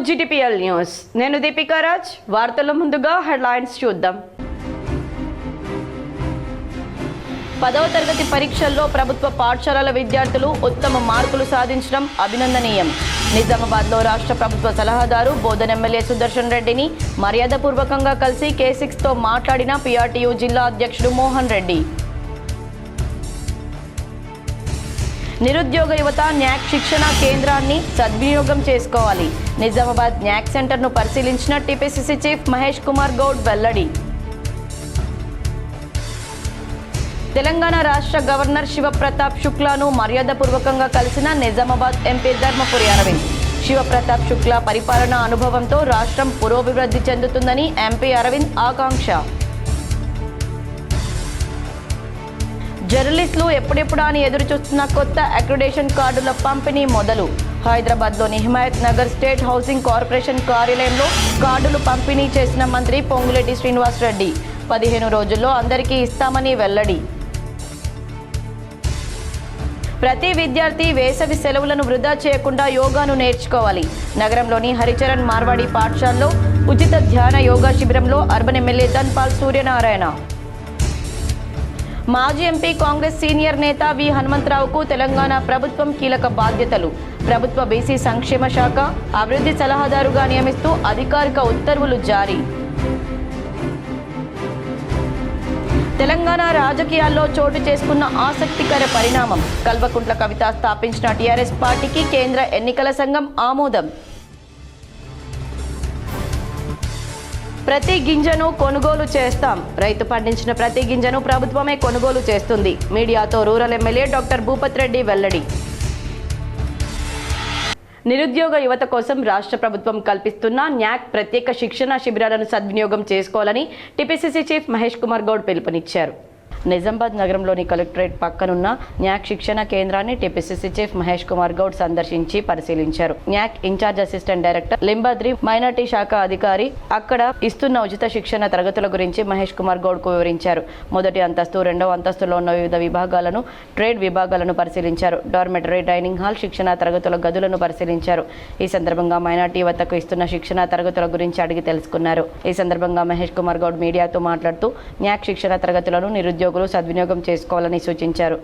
GTPL news. నేను దీపికా రాజ్. వార్తల ముందుగా హెడ్లైన్స్ చూద్దాం. 10వ తరగతి పరీక్షల్లో ప్రభుత్వ పాఠశాలల విద్యార్థులు ఉత్తమ మార్కులు సాధించడం అభినందనీయం. నిజామాబాద్లో రాష్ట్ర ప్రభుత్వ సలహాదారు బోధన్ ఎమ్మెల్యే సుదర్శన్ రెడ్డిని మర్యాదపూర్వకంగా కలిసి K6తో మాట్లాడిన PRTU జిల్లా అధ్యక్షుడు మోహన్ రెడ్డి. నిరుద్యోగ యువత న్యాక్ శిక్షణ కేంద్రాన్ని సద్వినియోగం చేసుకోవాలి. నిజామాబాద్ న్యాక్ సెంటర్ను పరిశీలించిన TPCC చీఫ్ మహేష్ కుమార్ గౌడ్ వెల్లడి. తెలంగాణ రాష్ట్ర గవర్నర్ శివప్రతాప్ శుక్లాను మర్యాదపూర్వకంగా కలిసిన నిజామాబాద్ ఎంపీ ధర్మపురి అరవింద్. శివప్రతాప్ శుక్లా పరిపాలనా అనుభవంతో రాష్ట్రం పురోభివృద్ధి చెందుతుందని ఎంపీ అరవింద్ ఆకాంక్ష. జర్నలిస్టులు ఎప్పుడెప్పుడా అని ఎదురుచూస్తున్న కొత్త అక్రిడేషన్ కార్డుల పంపిణీ మొదలు. హైదరాబాద్లోని Himayat Nagar state housing corporation కార్యాలయంలో కార్డులు పంపిణీ చేసిన మంత్రి పొంగులేటి శ్రీనివాస్ రెడ్డి. 15 రోజుల్లో అందరికీ ఇస్తామని వెల్లడి. ప్రతి విద్యార్థి వేసవి సెలవులను వృధా చేయకుండా యోగాను నేర్చుకోవాలి. నగరంలోని హరిచరణ్ మార్వాడి పాఠశాలలో ఉచిత ధ్యాన యోగా శిబిరంలో అర్బన్ ఎమ్మెల్యే ధన్పాల్ సూర్యనారాయణ. మాజీ ఎంపీ కాంగ్రెస్ సీనియర్ నేత వి హనుమంతరావుకు తెలంగాణ ప్రభుత్వం కీలక బాధ్యతలు. ప్రభుత్వ బీసీ సంక్షేమ శాఖ అభివృద్ధి సలహాదారుగా నియమిస్తూ అధికారిక ఉత్తర్వులు జారీ. తెలంగాణ రాజకీయాల్లో చోటు చేసుకున్న ఆసక్తికర పరిణామం. కల్వకుంట్ల కవిత స్థాపించిన TRS పార్టీకి కేంద్ర ఎన్నికల సంఘం ఆమోదం. ప్రతి గింజను కొనుగోలు చేస్తాం. రైతు పండించిన ప్రతి గింజను ప్రభుత్వమే కొనుగోలు చేస్తుంది. మీడియాతో rural MLA doctor Bhupat Reddy వెల్లడి. నిరుద్యోగ యువత కోసం రాష్ట్ర ప్రభుత్వం కల్పిస్తున్న న్యాక్ ప్రత్యేక శిక్షణ శిబిరాలను సద్వినియోగం చేసుకోవాలని TPCC చీఫ్ మహేష్ కుమార్ గౌడ్ పిలుపునిచ్చారు. నిజామాబాద్ నగరంలోని కలెక్టరేట్ పక్కనున్న న్యాక్ శిక్షణ కేంద్రాన్ని TPCC చీఫ్ మహేష్ కుమార్ గౌడ్ సందర్శించి పరిశీలించారు. NAC in-charge assistant director Limbadri minority శాఖ అధికారి అక్కడ ఇస్తున్న ఉచిత శిక్షణ తరగతుల గురించి మహేష్ కుమార్ గౌడ్ కు వివరించారు. మొదటి అంతస్తు, రెండవ అంతస్తులో ఉన్న వివిధ విభాగాలను, ట్రేడ్ విభాగాలను పరిశీలించారు. డార్మెటరీ, డైనింగ్ హాల్, శిక్షణ తరగతుల గదులను పరిశీలించారు. ఈ సందర్భంగా మైనార్టీ యువతకు ఇస్తున్న శిక్షణ తరగతుల గురించి అడిగి తెలుసుకున్నారు. ఈ సందర్భంగా మహేష్ కుమార్ గౌడ్ మీడియాతో మాట్లాడుతూ న్యాక్ శిక్షణ తరగతులను నిరుద్యోగులు సద్వినియోగం చేసుకోవాలని సూచించారు.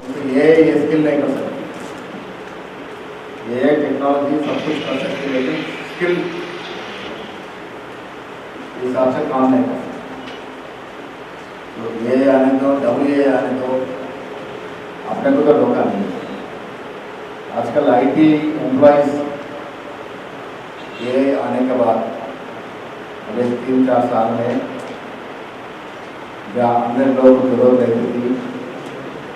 आजकल IT एम्प्लॉइज ये आने के बाद अगले 3-4 साल में जहाँ 100 लोगों की जरूरत रहती थी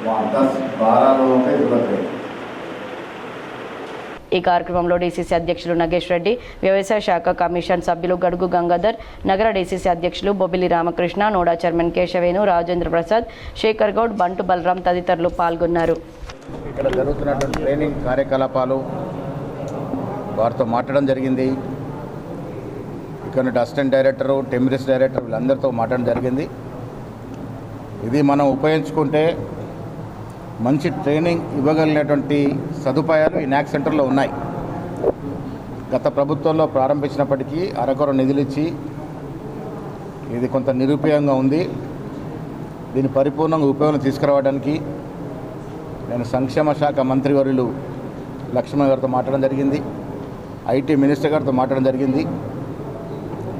वहाँ 10-12 लोगों की जरूरत है. ఈ కార్యక్రమంలో DCC అధ్యక్షులు నగేష్ రెడ్డి, వ్యవసాయ శాఖ కమిషన్ సభ్యులు గడుగు గంగాధర్, నగర DCC అధ్యక్షులు బొబ్బిలి రామకృష్ణ, నోడా చైర్మన్ కేశవేణు, రాజేంద్ర ప్రసాద్, శేఖర్ గౌడ్, బంటు బలరాం తదితరులు పాల్గొన్నారు. ఇక్కడ జరుగుతున్నటువంటి ట్రైనింగ్ కార్యకలాపాలు వారితో మాట్లాడడం జరిగింది. ఇక్కడ అసిస్టెంట్ డైరెక్టరు, టెమిరిస్ డైరెక్టర్ వీళ్ళందరితో మాట్లాడడం జరిగింది. ఇది మనం ఉపయోగించుకుంటే మంచి ట్రైనింగ్ ఇవ్వగలిగినటువంటి సదుపాయాలు ఈ న్యాక్ సెంటర్లో ఉన్నాయి. గత ప్రభుత్వంలో ప్రారంభించినప్పటికీ అరకొర నిధులు ఇచ్చి ఇది కొంత నిరుపయోగంగా ఉంది. దీన్ని పరిపూర్ణంగా ఉపయోగం తీసుకురావడానికి నేను సంక్షేమ శాఖ మంత్రివర్యులు లక్ష్మణ్ గారితో మాట్లాడడం జరిగింది. IT మినిస్టర్ గారితో మాట్లాడడం జరిగింది.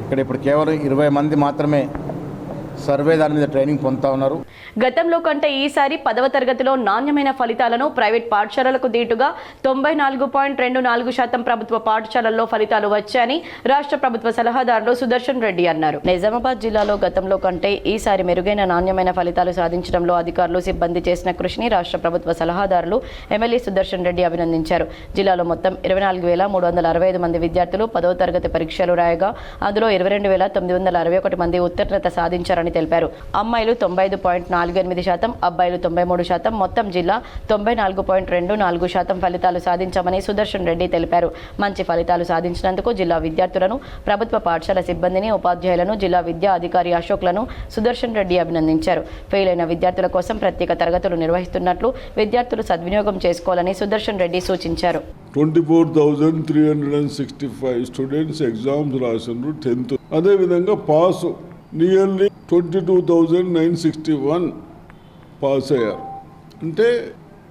ఇక్కడ ఇప్పుడు కేవలం 20 మంది మాత్రమే సర్వే దాని మీద ట్రైనింగ్ పొందుతా ఉన్నారు. గతంలో కంటే ఈసారి 10వ తరగతిలో నాణ్యమైన ఫలితాలను ప్రైవేట్ పాఠశాలలకు దీటుగా 94.24% ప్రభుత్వ పాఠశాలల్లో ఫలితాలు వచ్చాయని రాష్ట్ర ప్రభుత్వ సలహాదారులు సుదర్శన్ రెడ్డి అన్నారు. నిజామాబాద్ జిల్లాలో గతంలో కంటే ఈసారి మెరుగైన నాణ్యమైన ఫలితాలు సాధించడంలో అధికారులు, సిబ్బంది చేసిన కృషిని రాష్ట్ర ప్రభుత్వ సలహాదారులు ఎమ్మెల్యే సుదర్శన్ రెడ్డి అభినందించారు. జిల్లాలో మొత్తం 24,365 మంది విద్యార్థులు 10వ తరగతి పరీక్షలు రాయగా అందులో 22,961 మంది ఉత్తీర్ణత సాధించారని చేస్తామని తెలిపారు. అమ్మాయిలు 95.48%, అబ్బాయిలు 93%, మొత్తం జిల్లా 94.24% ఫలితాలు సాధించామని సుదర్శన్ రెడ్డి తెలిపారు. మంచి ఫలితాలు సాధించినందుకు జిల్లా విద్యార్థులను, ప్రభుత్వ పాఠశాల సిబ్బందిని, ఉపాధ్యాయులను, జిల్లా విద్యా అధికారి అశోక్లను సుదర్శన్ రెడ్డి అభినందించారు. ఫెయిల్ అయిన విద్యార్థుల కోసం ప్రత్యేక తరగతులు నిర్వహిస్తున్నట్లు విద్యార్థులు సద్వినియోగం చేసుకోవాలని సుదర్శన్ రెడ్డి సూచించారు. 24,365 స్టూడెంట్స్ ఎగ్జామ్స్ రాసిండ్రు 10th. అదేవిధంగా పాస్ నియర్లీ 22,961 పాస్ అయ్యారు. అంటే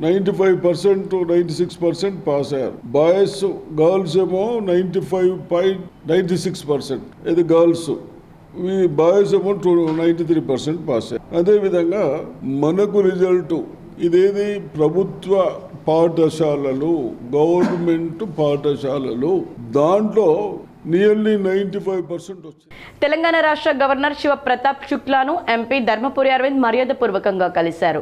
95% to 96% పాస్ అయ్యారు. బాయ్స్ గర్ల్స్ ఏమో 95.96%. ఇది గర్ల్స్. బాయ్స్ ఏమో 93% పాస్ అయ్యారు. అదేవిధంగా మనకు రిజల్ట్ ఇదేది ప్రభుత్వ పాఠశాలలు, గవర్నమెంట్ పాఠశాలలు, దాంట్లో నియర్లీ 95% వచ్చింది. తెలంగాణ రాష్ట్ర గవర్నర్ శివ ప్రతాప్ శుక్లాను ఎంపీ ధర్మపురి అరవింద్ మర్యాదపూర్వకంగా కలిశారు.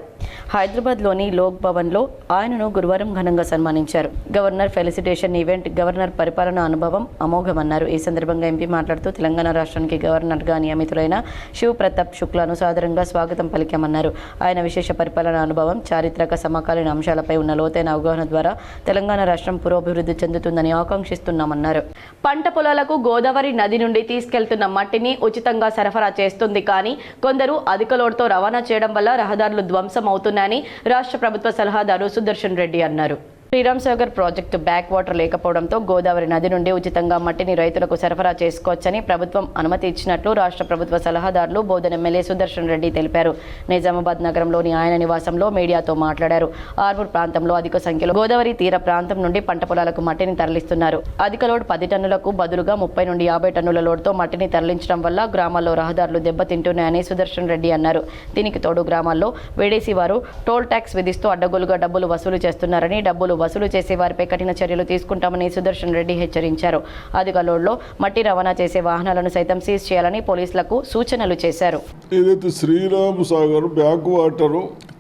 హైదరాబాద్లోని లోక్ భవన్లో ఆయనను గురువారం ఘనంగా సన్మానించారు. గవర్నర్ ఫెలిసిటేషన్ ఈవెంట్ గవర్నర్ పరిపాలన అనుభవం అమోఘమన్నారు. ఈ సందర్భంగా ఎంపీ మాట్లాడుతూ తెలంగాణ రాష్ట్రానికి గవర్నర్గా నియమితులైన శివ ప్రతాప్ శుక్లాను సాదరంగా స్వాగతం పలికామన్నారు. ఆయన విశేష పరిపాలన అనుభవం, చారిత్రక సమకాలీన అంశాలపై ఉన్న లోతైన అవగాహన ద్వారా తెలంగాణ రాష్ట్రం పురోభివృద్ధి చెందుతుందని ఆకాంక్షిస్తున్నామన్నారు. పంట పొలాలకు గోదావరి నది నుండి తీసుకెళ్తున్న మట్టిని ఉచితంగా సరఫరా చేస్తుంది. కానీ కొందరు అధిక లోడ్తో రవాణా చేయడం వల్ల రహదారులు ధ్వంసం అవుతున్నాయని రాష్ట్ర ప్రభుత్వ సలహాదారు సుదర్శన్ రెడ్డి అన్నారు. Sriram Sagar project backwater లేకపోవడంతో గోదావరి నది నుండి ఉచితంగా మట్టిని రైతులకు సరఫరా చేసుకోవచ్చని ప్రభుత్వం అనుమతి ఇచ్చినట్లు రాష్ట్ర ప్రభుత్వ సలహాదారులు బోధన ఎమ్మెల్యే సుదర్శన్ రెడ్డి తెలిపారు. నిజామాబాద్ నగరంలోని ఆయన నివాసంలో మీడియాతో మాట్లాడారు. ఆర్మూర్ ప్రాంతంలో అధిక సంఖ్యలో గోదావరి తీర ప్రాంతం నుండి పంట పొలాలకు మట్టిని తరలిస్తున్నారు. అధిక లోడ్ 10 టన్నులకు బదులుగా 30 నుండి 50 టన్నుల లోడ్తో మట్టిని తరలించడం వల్ల గ్రామాల్లో రహదారులు దెబ్బతింటున్నాయని సుదర్శన్ రెడ్డి అన్నారు. దీనికి తోడు గ్రామాల్లో వేడేసి వారు టోల్ ట్యాక్స్ విధిస్తూ అడ్డగోలుగా డబ్బులు వసూలు చేస్తున్నారని, డబ్బులు వసూలు చేసే వారిపై కఠిన చర్యలు తీసుకుంటామని సుదర్శన్ రెడ్డి హెచ్చరించారు. అధిక లోడ్లో మట్టి రవాణా చేసే వాహనాలను సైతం సీజ్ చేయాలని పోలీసులకు సూచనలు చేశారు. ఏదైతే శ్రీరామ్ సాగర్ బ్యాక్ వాటర్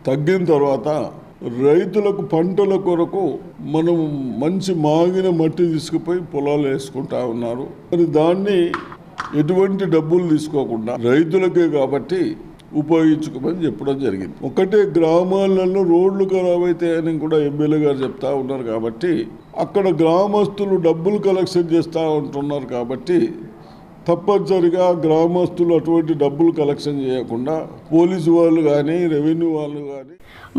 తగ్గిన తర్వాత రైతులకు పంటల కొరకు మనం మంచి మాగిన మట్టి తీసుకుపోయి పొలాలు వేసుకుంటా ఉన్నారు. మరి దాన్ని ఎటువంటి డబ్బులు తీసుకోకుండా రైతులకే కాబట్టి ఉపయోగించుకోమని చెప్పడం జరిగింది. ఒకటే గ్రామాలలో రోడ్లు ఖరాబ్ అవుతాయని కూడా ఎమ్మెల్యే గారు చెప్తా ఉన్నారు. కాబట్టి అక్కడ గ్రామస్తులు డబ్బులు కలెక్షన్ చేస్తూ ఉంటున్నారు. కాబట్టి తప్పనిసరిగా గ్రామస్తులు అటువంటి డబ్బులు కలెక్షన్ చేయకుండా పోలీసు వాళ్ళు కానీ, రెవెన్యూ వాళ్ళు కానీ.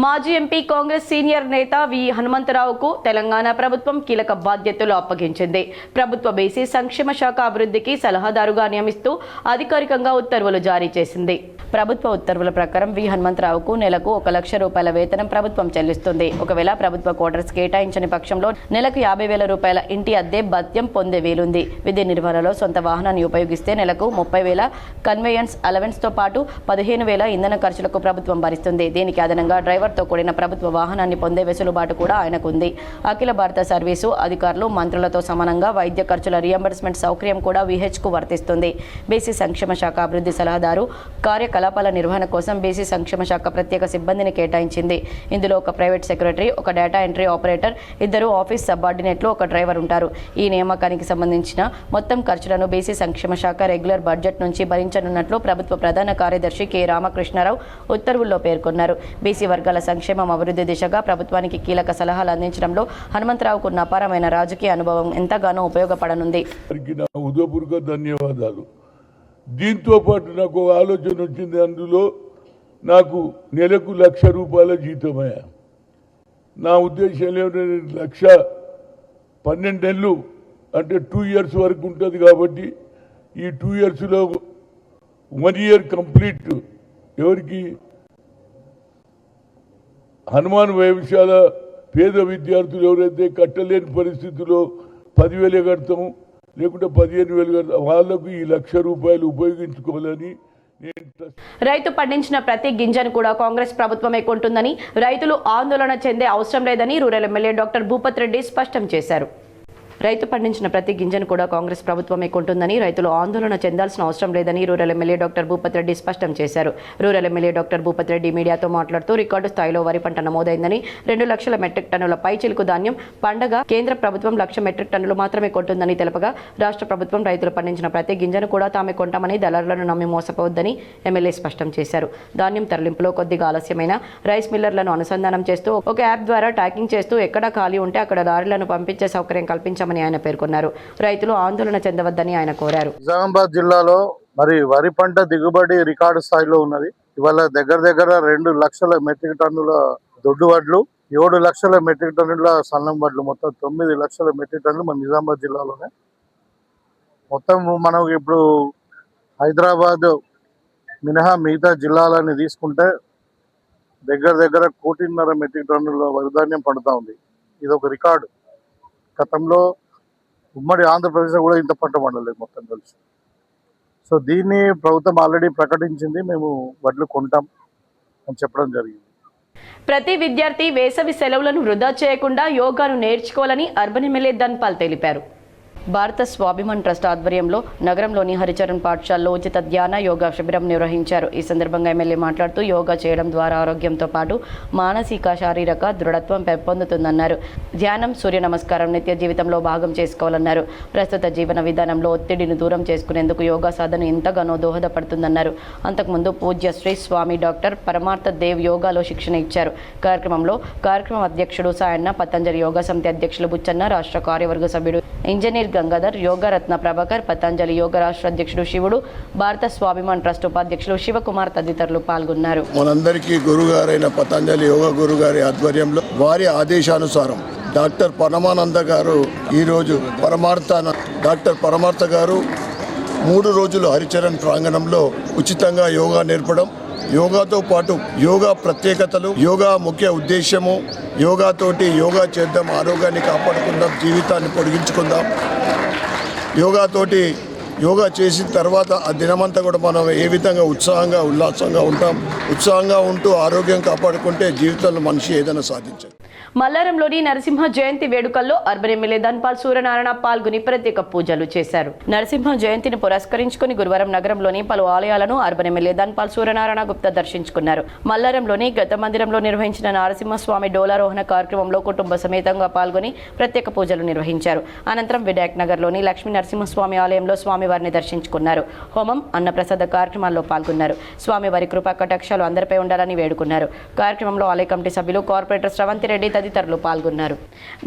మాజీ ఎంపీ కాంగ్రెస్ సీనియర్ నేత వి హనుమంతరావుకు తెలంగాణ ప్రభుత్వం కీలక బాధ్యతలు అప్పగించింది. ప్రభుత్వ బీసీ సంక్షేమ శాఖ అభివృద్ధికి సలహాదారుగా నియమిస్తూ అధికారికంగా ఉత్తర్వులు జారీ చేసింది. ప్రభుత్వ ఉత్తర్వుల ప్రకారం వి హనుమంతరావుకు నెలకు 1 లక్ష రూపాయల వేతనం ప్రభుత్వం చెల్లిస్తుంది. ఒకవేళ ప్రభుత్వ క్వార్టర్స్ కేటాయించని పక్షంలో నెలకు 50,000 రూపాయల ఇంటి అద్దె భత్యం పొందే వీలుంది. విధి నిర్వహణలో సొంత వాహనాన్ని ఉపయోగిస్తే నెలకు 30,000 కన్వేయన్స్ అలవెన్స్తో పాటు 15,000 ఇంధన ఖర్చులకు ప్రభుత్వం భరిస్తుంది. దీనికి అదనంగా డ్రైవర్తో కూడిన ప్రభుత్వ వాహనాన్ని పొందే వెసులుబాటు కూడా ఆయనకుంది. అఖిల భారత సర్వీసు అధికారులు, మంత్రులతో సమానంగా వైద్య ఖర్చుల రియంబర్స్మెంట్ సౌకర్యం కూడా విహెచ్కు వర్తిస్తుంది. బీసీ సంక్షేమ శాఖ అభివృద్ధి సలహాదారు కార్యకలాపాల నిర్వహణ కోసం బీసీ సంక్షేమ శాఖ ప్రత్యేక సిబ్బందిని కేటాయించింది. ఇందులో ఒక ప్రైవేట్ సెక్రటరీ, ఒక డేటా ఎంట్రీ ఆపరేటర్, 2 ఆఫీస్ సబార్డినేట్లు, 1 డ్రైవర్ ఉంటారు. ఈ నియామకానికి సంబంధించిన మొత్తం ఖర్చులను బీసీ సంక్షేమ శాఖ రెగ్యులర్ బడ్జెట్ నుంచి భరించనున్నట్లు ప్రభుత్వ ప్రధాన కార్యదర్శి కె రామకృష్ణారావు ఉత్తర్వుల్లో పేర్కొన్నారు. బీసీ వర్గాల సంక్షేమం అభివృద్ధి దిశగా ప్రభుత్వానికి కీలక సలహాలు అందించడంలో హనుమంతరావుకు ఉన్న అపారమైన రాజకీయ అనుభవం ఎంతగానో ఉపయోగపడనుంది. ధన్యవాదాలు. దీంతో పాటు నాకు ఆలోచన వచ్చింది. అందులో నాకు నెలకు 1 లక్ష రూపాయల జీతమయ్యా. నా ఉద్దేశం ఏమిటంటే 12 నెలలు అంటే 2 years వరకు ఉంటుంది. కాబట్టి ఈ 2 yearsలో 1 year కంప్లీట్ ఎవరికి హనుమాన్ వైవిశాల పేద విద్యార్థులు ఎవరైతే కట్టలేని పరిస్థితుల్లో 10,000 కడతాము, లేకుంటే 15,000 కడతాం, వాళ్లకు ఈ 1 లక్ష రూపాయలు ఉపయోగించుకోవాలని. రైతు పండించిన ప్రతి గింజను కూడా కాంగ్రెస్ ప్రభుత్వమే కొంటుందని, రైతులు ఆందోళన చెందే అవసరం లేదని rural MLA doctor Bhupat Reddy స్పష్టం చేశారు. రైతు పండించిన ప్రతి గింజను కూడా కాంగ్రెస్ ప్రభుత్వమే కొంటుందని, రైతులు ఆందోళన చెందాల్సిన అవసరం లేదని rural MLA doctor Bhupathi Reddy స్పష్టం చేశారు. Rural MLA doctor Bhupathi Reddy మీడియాతో మాట్లాడుతూ రికార్డు స్థాయిలో వరి పంట నమోదైందని, 2 లక్షల మెట్రిక్ టన్నుల పైచిలుకు ధాన్యం పండగ కేంద్ర ప్రభుత్వం 1 లక్ష మెట్రిక్ టన్నులు మాత్రమే కొంటుందని తెలపగా, రాష్ట్ర ప్రభుత్వం రైతులు పండించిన ప్రతి గింజను కూడా తామే కొంటామని దళారులను నమ్మి మోసపోవద్దని ఎమ్మెల్యే స్పష్టం చేశారు. ధాన్యం తరలింపులో కొద్దిగా ఆలస్యమైన రైస్ మిల్లర్లను అనుసంధానం చేస్తూ ఒక యాప్ ద్వారా ట్రాకింగ్ చేస్తూ ఎక్కడ ఖాళీ ఉంటే అక్కడ లారీలను పంపించే సౌకర్యం కల్పించామని ఆయన పేర్కొన్నారు. రైతులు ఆందోళన చెందవద్దని ఆయన కోరారు. నిజామాబాద్ జిల్లాలో మరి వరి పంట దిగుబడి రికార్డు స్థాయిలో ఉన్నది. ఇవాళ దగ్గర 2 లక్షల మెట్రిక్ టన్నుల దొడ్డు వడ్లు, 7 లక్షల మెట్రిక్ టన్నుల సన్నం వడ్లు, మొత్తం 9 లక్షల మెట్రిక్ టన్నులు మన నిజామాబాద్ జిల్లాలోనే. మొత్తం మనం ఇప్పుడు హైదరాబాద్ మినహా మిగతా జిల్లాలని తీసుకుంటే దగ్గర 1.5 కోట్ల మెట్రిక్ టన్నుల వరిధాన్యం పండుతా ఉంది. ఇది ఒక రికార్డు. గతంలో ఉమ్మడి ఆంధ్రప్రదేశ్లో కూడా ఇంత పంట పండలేదు మొత్తం కలిసి. సో దీన్ని ప్రభుత్వం ఆల్రెడీ ప్రకటించింది, మేము వడ్లు కొంటాం అని చెప్పడం జరిగింది. ప్రతి విద్యార్థి వేసవి సెలవులను వృధా చేయకుండా యోగాను నేర్చుకోవాలని అర్బన్ ఎమ్మెల్యే ధన్పాల్ తెలిపారు. భారత స్వాభిమాన్ ట్రస్ట్ ఆధ్వర్యంలో నగరంలోని హరిచరణ్ పాఠశాలలో ఉచిత ధ్యాన యోగా శిబిరం నిర్వహించారు. ఈ సందర్భంగా ఎమ్మెల్యే మాట్లాడుతూ యోగా చేయడం ద్వారా ఆరోగ్యంతో పాటు మానసిక శారీరక దృఢత్వం పెంపొందుతుందన్నారు. ధ్యానం, సూర్య నమస్కారం నిత్య జీవితంలో భాగం చేసుకోవాలన్నారు. ప్రస్తుత జీవన విధానంలో ఒత్తిడిని దూరం చేసుకునేందుకు యోగా సాధన ఎంతగానో దోహదపడుతుందన్నారు. అంతకుముందు పూజ్య శ్రీ స్వామి డాక్టర్ పరమార్థ దేవ్ యోగాలో శిక్షణ ఇచ్చారు. కార్యక్రమం అధ్యక్షుడు సాయన్న, పతంజలి యోగా సమితి అధ్యక్షులు బుచ్చన్న, రాష్ట్ర కార్యవర్గ సభ్యుడు ఇంజనీర్ గంగాధర్, యోగరత్న ప్రభాకర్, పతంజలి యోగ రాష్ట్ర అధ్యక్షుడు శివుడు, భారత స్వాభిమాన్ ట్రస్ట్ ఉపాధ్యక్షులు శివకుమార్ తదితరులు పాల్గొన్నారు. మనందరికీ గురుగారైన పతంజలి యోగ గురుగారి ఆధ్వర్యంలో వారి ఆదేశానుసారం డాక్టర్ పరమానంద గారు ఈరోజు డాక్టర్ పరమార్థ గారు 3 రోజులు హరిచరణ్ ప్రాంగణంలో ఉచితంగా యోగా నేర్పడం, యోగాతో పాటు యోగా ప్రత్యేకతలు, యోగా ముఖ్య ఉద్దేశము, యోగా చేద్దాం, ఆరోగ్యాన్ని కాపాడుకుందాం, జీవితాన్ని పొడిగించుకుందాం, యోగా చేసిన తర్వాత ఆ దినమంతా కూడా మనం ఏ విధంగా ఉత్సాహంగా ఉల్లాసంగా ఉంటాం, ఉత్సాహంగా ఉంటూ ఆరోగ్యం కాపాడుకుంటే జీవితంలో మనిషి ఏదైనా సాధించాలి. మల్లారంలోని నరసింహ జయంతి వేడుకల్లో అర్బన్ ఎమ్మెల్యే ధన్పాల్ సూర్యనారాయణ పాల్గొని ప్రత్యేక పూజలు చేశారు. నరసింహ జయంతిని పురస్కరించుకుని గురువారం నగరంలోని పలు ఆలయాలను అర్బన్ ఎమ్మెల్యే ధన్పాల్ సూర్యనారాయణ గుప్తా దర్శించుకున్నారు. మల్లారంలోని గత మందిరంలో నిర్వహించిన నరసింహస్వామి డోలారోహణ కార్యక్రమంలో కుటుంబ సమేతంగా పాల్గొని ప్రత్యేక పూజలు నిర్వహించారు. అనంతరం వినాయక్ నగర్లోని లక్ష్మీ నరసింహస్వామి ఆలయంలో స్వామివారిని దర్శించుకున్నారు. హోమం, అన్నప్రసాద కార్యక్రమాల్లో పాల్గొన్నారు. స్వామివారి కృపా కటాక్షాలు అందరిపై ఉండాలని వేడుకున్నారు. కార్యక్రమంలో ఆలయ కమిటీ సభ్యులు, కార్పొరేటర్ శ్రవంతి రెడ్డి తదితరులు పాల్గొన్నారు.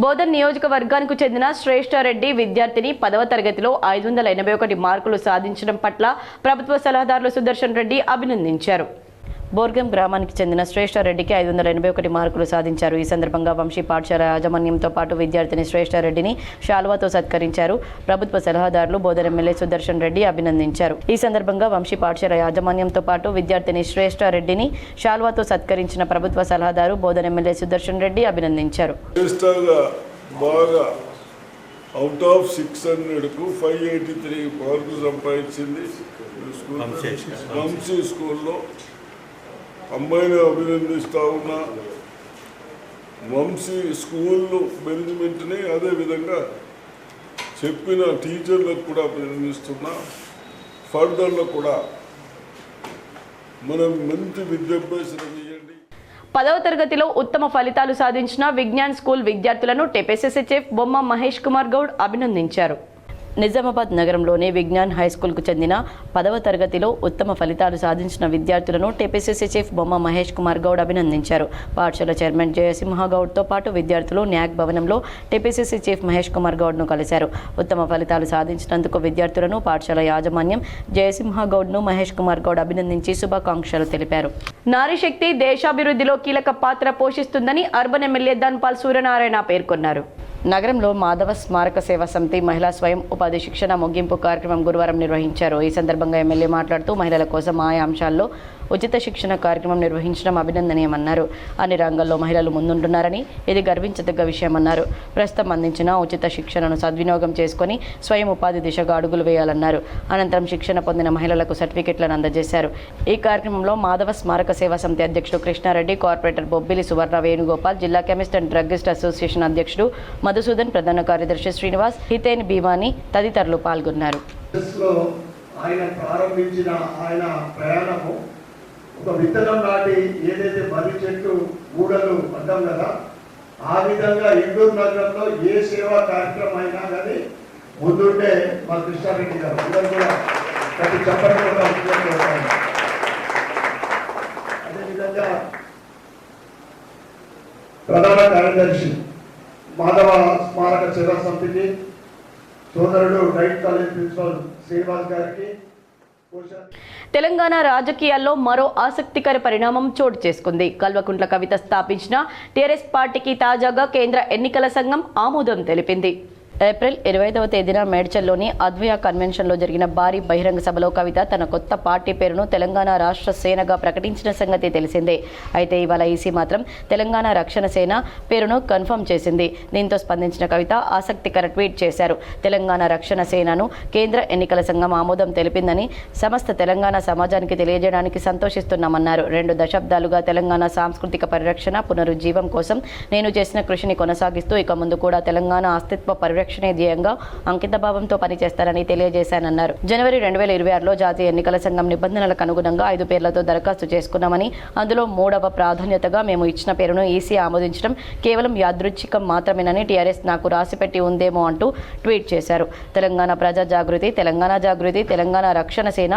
బోధన్ నియోజకవర్గానికి చెందిన శ్రేష్ఠారెడ్డి విద్యార్థిని 10వ తరగతిలో 581 మార్కులు సాధించడం పట్ల ప్రభుత్వ సలహాదారులు సుదర్శన్ రెడ్డి అభినందించారు. బోర్గం గ్రామానికి చెందిన శ్రేష్ఠారెడ్డికి 581 మార్కులు సాధించారు. ఈ సందర్భంగా వంశీ పాఠశాల యాజమాన్యంతో పాటు విద్యార్థిని శ్రేష్ఠారెడ్డిని శాల్వాతో సత్కరించారు. ప్రభుత్వ సలహాదారులు బోధన్ ఎమ్మెల్యే సుదర్శన్ రెడ్డి అభినందించారు. ఈ సందర్భంగా వంశీ పాఠశాల యాజమాన్యంతో పాటు విద్యార్థిని శ్రేష్ఠారెడ్డిని శాల్వాతో సత్కరించిన ప్రభుత్వ సలహాదారు బోధన్ ఎమ్మెల్యే సుదర్శన్ రెడ్డి అభినందించారు. అవుట్ ఆఫ్ 600కు 583 మార్కులు సంపాదించింది. వంశీ స్కూల్లో అమ్మాయిని అభినందిస్తూ ఉన్నా. వంశీ స్కూల్ మేనేజ్మెంట్ని అదేవిధంగా చెప్పిన టీచర్లకు కూడా అభినందిస్తున్నా. ఫర్దర్లో కూడా మనం మంచి విద్యాభ్యాసం చేయండి. 10వ తరగతిలో ఉత్తమ ఫలితాలు సాధించిన విజ్ఞాన్ స్కూల్ విద్యార్థులను టీపీసీసీ చీఫ్ బొమ్మ మహేష్ కుమార్ గౌడ్ అభినందించారు. నిజామాబాద్ నగరంలోని విజ్ఞాన్ హై స్కూల్కు చెందిన 10వ తరగతిలో ఉత్తమ ఫలితాలు సాధించిన విద్యార్థులను టీపీసీసీ చీఫ్ బొమ్మ మహేష్ కుమార్ గౌడ్ అభినందించారు. పాఠశాల చైర్మన్ జయసింహగౌడ్తో పాటు విద్యార్థులు న్యాక్ భవనంలో టీపీసీసీ చీఫ్ మహేష్ కుమార్ గౌడ్ను కలిశారు. ఉత్తమ ఫలితాలు సాధించినందుకు విద్యార్థులను పాఠశాల యాజమాన్యం జయసింహగౌడ్ను మహేష్ కుమార్ గౌడ్ అభినందించి శుభాకాంక్షలు తెలిపారు. నారీ శక్తి దేశాభివృద్ధిలో కీలక పాత్ర పోషిస్తుందని అర్బన్ ఎమ్మెల్యే ధన్పాల్ సూర్యనారాయణ పేర్కొన్నారు. నగరంలో మాధవ స్మారక సేవా సమితి మహిళా స్వయం ఉపాధి శిక్షణ ముగింపు కార్యక్రమం గురువారం నిర్వహించారు. ఈ సందర్భంగా ఎమ్మెల్యే మాట్లాడుతూ మహిళల కోసం ఆయా అంశాల్లో ఉచిత శిక్షణ కార్యక్రమం నిర్వహించడం అభినందనీయమన్నారు. అన్ని రంగాల్లో మహిళలు ముందుంటున్నారని ఇది గర్వించదగ్గ విషయమన్నారు. ప్రస్తుతం అందించిన ఉచిత శిక్షణను సద్వినియోగం చేసుకుని స్వయం ఉపాధి దిశగా అడుగులు వేయాలన్నారు. అనంతరం శిక్షణ పొందిన మహిళలకు సర్టిఫికెట్లను అందజేశారు. ఈ కార్యక్రమంలో మాధవ స్మారక సేవా సమితి అధ్యక్షుడు కృష్ణారెడ్డి, కార్పొరేటర్ బొబ్బిలి సువర్ణ వేణుగోపాల్, జిల్లా కెమిస్ట్ అండ్ డ్రగ్గిస్ట్ అసోసియేషన్ అధ్యక్షుడు మధుసూదన్, ప్రధాన కార్యదర్శి శ్రీనివాస్, హితేన్ భీమాని తదితరులు పాల్గొన్నారు. ఆయన ప్రారంభించిన ఆయన ప్రయాణము ఒక విత్తనం నాటి ఏదైతే వరి చెట్టు గూడలు అంటాం కదా, ఆ విధంగా ఇండూరు నగరంలో ఏ సేవా కార్యక్రమం అయినా కానీ ముందుంటే మా కృష్ణారెడ్డి గారు అందరూ కూడా ప్రతి చెప్పడం కూడా ఉపయోగపడతారు. అదేవిధంగా ప్రధాన కార్యదర్శి మాధవ స్మారక సేవా సమితికి సోదరుడు డైట్ కాలేజ్ ప్రిన్సిపల్ శ్రీనివాస్ గారికి. తెలంగాణ రాజకీయాల్లో మరో ఆసక్తికర పరిణామం చోటు చేసుకుంది. కల్వకుంట్ల కవిత స్థాపించిన టీఆర్ఎస్ పార్టీకి తాజాగా కేంద్ర ఎన్నికల సంఘం ఆమోదం తెలిపింది. ఏప్రిల్ 25వ తేదీన మేడ్చల్లోని అద్వయ కన్వెన్షన్లో జరిగిన భారీ బహిరంగ సభలో కవిత తన కొత్త పార్టీ పేరును తెలంగాణ రాష్ట్ర సేనగా ప్రకటించిన సంగతి తెలిసిందే. అయితే ఇవాళ ఈసీ మాత్రం తెలంగాణ రక్షణ సేన పేరును కన్ఫర్మ్ చేసింది. దీంతో స్పందించిన కవిత ఆసక్తికర ట్వీట్ చేశారు. తెలంగాణ రక్షణ సేనను కేంద్ర ఎన్నికల సంఘం ఆమోదం తెలిపిందని సమస్త తెలంగాణ సమాజానికి తెలియజేయడానికి సంతోషిస్తున్నామన్నారు. 2 దశాబ్దాలుగా తెలంగాణ సాంస్కృతిక పరిరక్షణ పునరుజ్జీవం కోసం నేను చేసిన కృషిని కొనసాగిస్తూ ఇక ముందు కూడా తెలంగాణ అస్తిత్వ పరిరక్షణ ధ్యేయంగా అంకితభావంతో పనిచేస్తారని తెలియజేశానన్నారు. జనవరి 2026లో జాతీయ ఎన్నికల సంఘం నిబంధనలకు అనుగుణంగా 5 పేర్లతో దరఖాస్తు చేసుకున్నామని, అందులో 3వ ప్రాధాన్యతగా మేము ఇచ్చిన పేరును ఈసీ ఆమోదించడం కేవలం యాదృచ్ఛికం మాత్రమేనని టీఆర్ఎస్ నాకు రాసిపెట్టి ఉందేమో అంటూ ట్వీట్ చేశారు. తెలంగాణ ప్రజా జాగృతి, తెలంగాణ జాగృతి, తెలంగాణ రక్షణ సేన,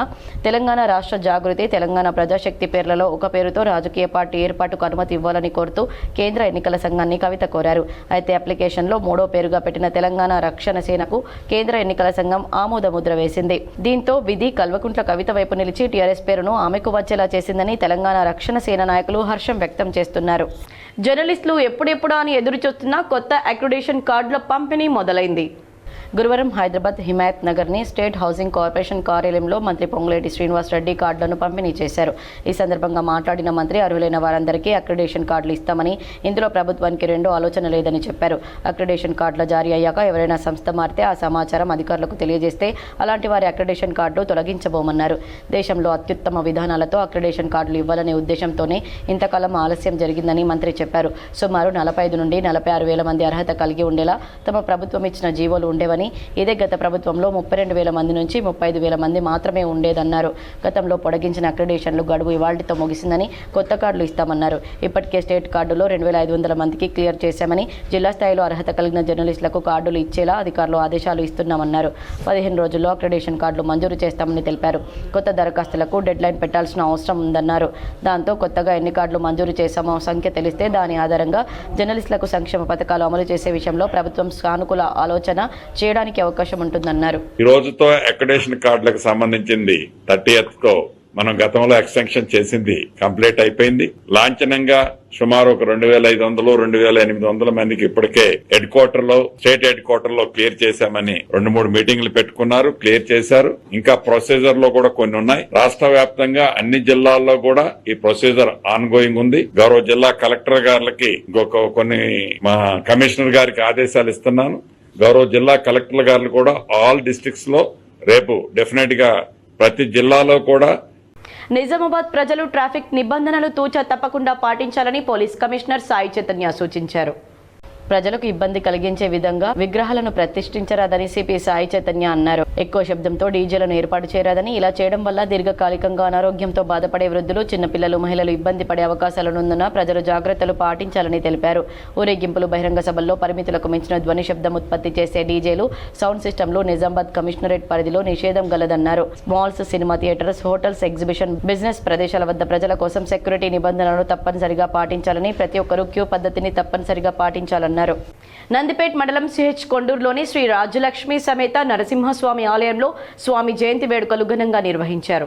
తెలంగాణ రాష్ట్ర జాగృతి, తెలంగాణ ప్రజాశక్తి పేర్లలో ఒక పేరుతో రాజకీయ పార్టీ ఏర్పాటుకు అనుమతి ఇవ్వాలని కోరుతూ కేంద్ర ఎన్నికల సంఘాన్ని కవిత కోరారు. అయితే అప్లికేషన్లో 3వ పేరుగా పెట్టిన తెలంగాణ రక్షణ సేనకు కేంద్ర ఎన్నికల సంఘం ఆమోద ముద్ర వేసింది. దీంతో విధి కల్వకుంట్ల కవిత వైపు నిలిచి టీఆర్ఎస్ పేరును ఆమెకు వచ్చేలా చేసిందని తెలంగాణ రక్షణ సేన నాయకులు హర్షం వ్యక్తం చేస్తున్నారు. జర్నలిస్టులు ఎప్పుడెప్పుడా అని ఎదురు చూస్తున్న కొత్త అక్రిడేషన్ కార్డుల పంపిణీ మొదలైంది. గురువారం హైదరాబాద్ హిమాయత్ నగర్ని స్టేట్ హౌసింగ్ కార్పొరేషన్ కార్యాలయంలో మంత్రి పొంగులేటి శ్రీనివాస్ రెడ్డి కార్డులను పంపిణీ చేశారు. ఈ సందర్భంగా మాట్లాడిన మంత్రి అర్హులైన వారందరికీ అక్రిడేషన్ కార్డులు ఇస్తామని, ఇందులో ప్రభుత్వానికి 2 ఆలోచన లేదని చెప్పారు. అక్రిడేషన్ కార్డుల జారీ అయ్యాక ఎవరైనా సంస్థ మారితే ఆ సమాచారం అధికారులకు తెలియజేస్తే అలాంటి వారి అక్రిడేషన్ కార్డులు తొలగించబోమన్నారు. దేశంలో అత్యుత్తమ విధానాలతో అక్రిడేషన్ కార్డులు ఇవ్వాలనే ఉద్దేశంతోనే ఇంతకాలం ఆలస్యం జరిగిందని మంత్రి చెప్పారు. సుమారు 45 నుండి 46 వేల మంది అర్హత కలిగి ఉండేలా తమ ప్రభుత్వం ఇచ్చిన జీవోలు ఉండేవని, ఇదే గత ప్రభుత్వంలో 32,000 మంది నుంచి 35,000 మంది మాత్రమే ఉండేదన్నారు. గతంలో పొడిగించిన అక్రిడేషన్లు గడువు ఇవాళ్టితో ముగిసిందని కొత్త కార్డులు ఇస్తామన్నారు. ఇప్పటికే స్టేట్ కార్డులో 2,500 మందికి క్లియర్ చేశామని, జిల్లా స్థాయిలో అర్హత కలిగిన జర్నలిస్టులకు కార్డులు ఇచ్చేలా అధికారులు ఆదేశాలు ఇస్తున్నామన్నారు. 15 రోజుల్లో అక్రిడేషన్ కార్డులు మంజూరు చేస్తామని తెలిపారు. కొత్త దరఖాస్తులకు డెడ్లైన్ పెట్టాల్సిన అవసరం ఉందన్నారు. దాంతో కొత్తగా ఎన్ని కార్డులు మంజూరు చేశామో సంఖ్య తెలిస్తే దాని ఆధారంగా జర్నలిస్టులకు సంక్షేమ పథకాలు అమలు చేసే విషయంలో ప్రభుత్వం సానుకూల ఆలోచన చేయడానికి అవకాశం ఉంటుందన్నారు. ఈ రోజుతో అక్రిడేషన్ కార్డులకు సంబంధించింది 30th తో మనం గతంలో ఎక్స్టెన్షన్ చేసింది కంప్లీట్ అయిపోయింది. లాంఛనంగా సుమారు ఒక 2,500-2,800 మందికి ఇప్పటికే స్టేట్ హెడ్ క్వార్టర్ లో క్లియర్ చేశామని 2-3 మీటింగ్లు పెట్టుకున్నారు, క్లియర్ చేశారు. ఇంకా ప్రొసీజర్ లో కూడా కొన్ని ఉన్నాయి. రాష్ట్ర వ్యాప్తంగా అన్ని జిల్లాల్లో కూడా ఈ ప్రొసీజర్ ఆన్ గోయింగ్ ఉంది. గౌరవ జిల్లా కలెక్టర్ గారికి కొన్ని మా కమిషనర్ గారికి ఆదేశాలు ఇస్తున్నాను. గౌరవ జిల్లా కలెక్టర్ గారు కూడా ఆల్ డిస్ట్రిక్ట్స్ లో రేపు డెఫినెట్ గా ప్రతి జిల్లాలో కూడా. నిజామాబాద్ ప్రజలు ట్రాఫిక్ నిబంధనలు తూచా తప్పకుండా పాటించాలని పోలీస్ కమిషనర్ సాయి చైతన్య సూచించారు. ప్రజలకు ఇబ్బంది కలిగించే విధంగా విగ్రహాలను ప్రతిష్ఠించరాదని సిపి సాయి చైతన్య అన్నారు. ఎక్కువ శబ్దంతో డీజేలను ఏర్పాటు చేయరాదని, ఇలా చేయడం వల్ల దీర్ఘకాలికంగా అనారోగ్యంతో బాధపడే వృద్ధులు, చిన్నపిల్లలు, మహిళలు ఇబ్బంది పడే అవకాశాలున్నందున ప్రజలు జాగ్రత్తలు పాటించాలని తెలిపారు. ఊరేగింపులు, బహిరంగ సభల్లో పరిమితులకు మించిన ధ్వని శబ్దం ఉత్పత్తి చేసే డీజేలు, సౌండ్ సిస్టంలు నిజామాబాద్ కమిషనరేట్ పరిధిలో నిషేధం గలదన్నారు. Malls, cinema theatres, hotels, exhibition, business ప్రదేశాల వద్ద ప్రజల కోసం సెక్యూరిటీ నిబంధనలను తప్పనిసరిగా పాటించాలని, ప్రతి ఒక్కరూ క్యూ పద్ధతిని తప్పనిసరిగా పాటించాలన్నారు. నందిపేట్ మండలం సిహెచ్ కొండూరులోని శ్రీ రాజ్యలక్ష్మి సమేత నరసింహస్వామి ఆలయంలో స్వామి జయంతి వేడుకలు ఘనంగా నిర్వహించారు.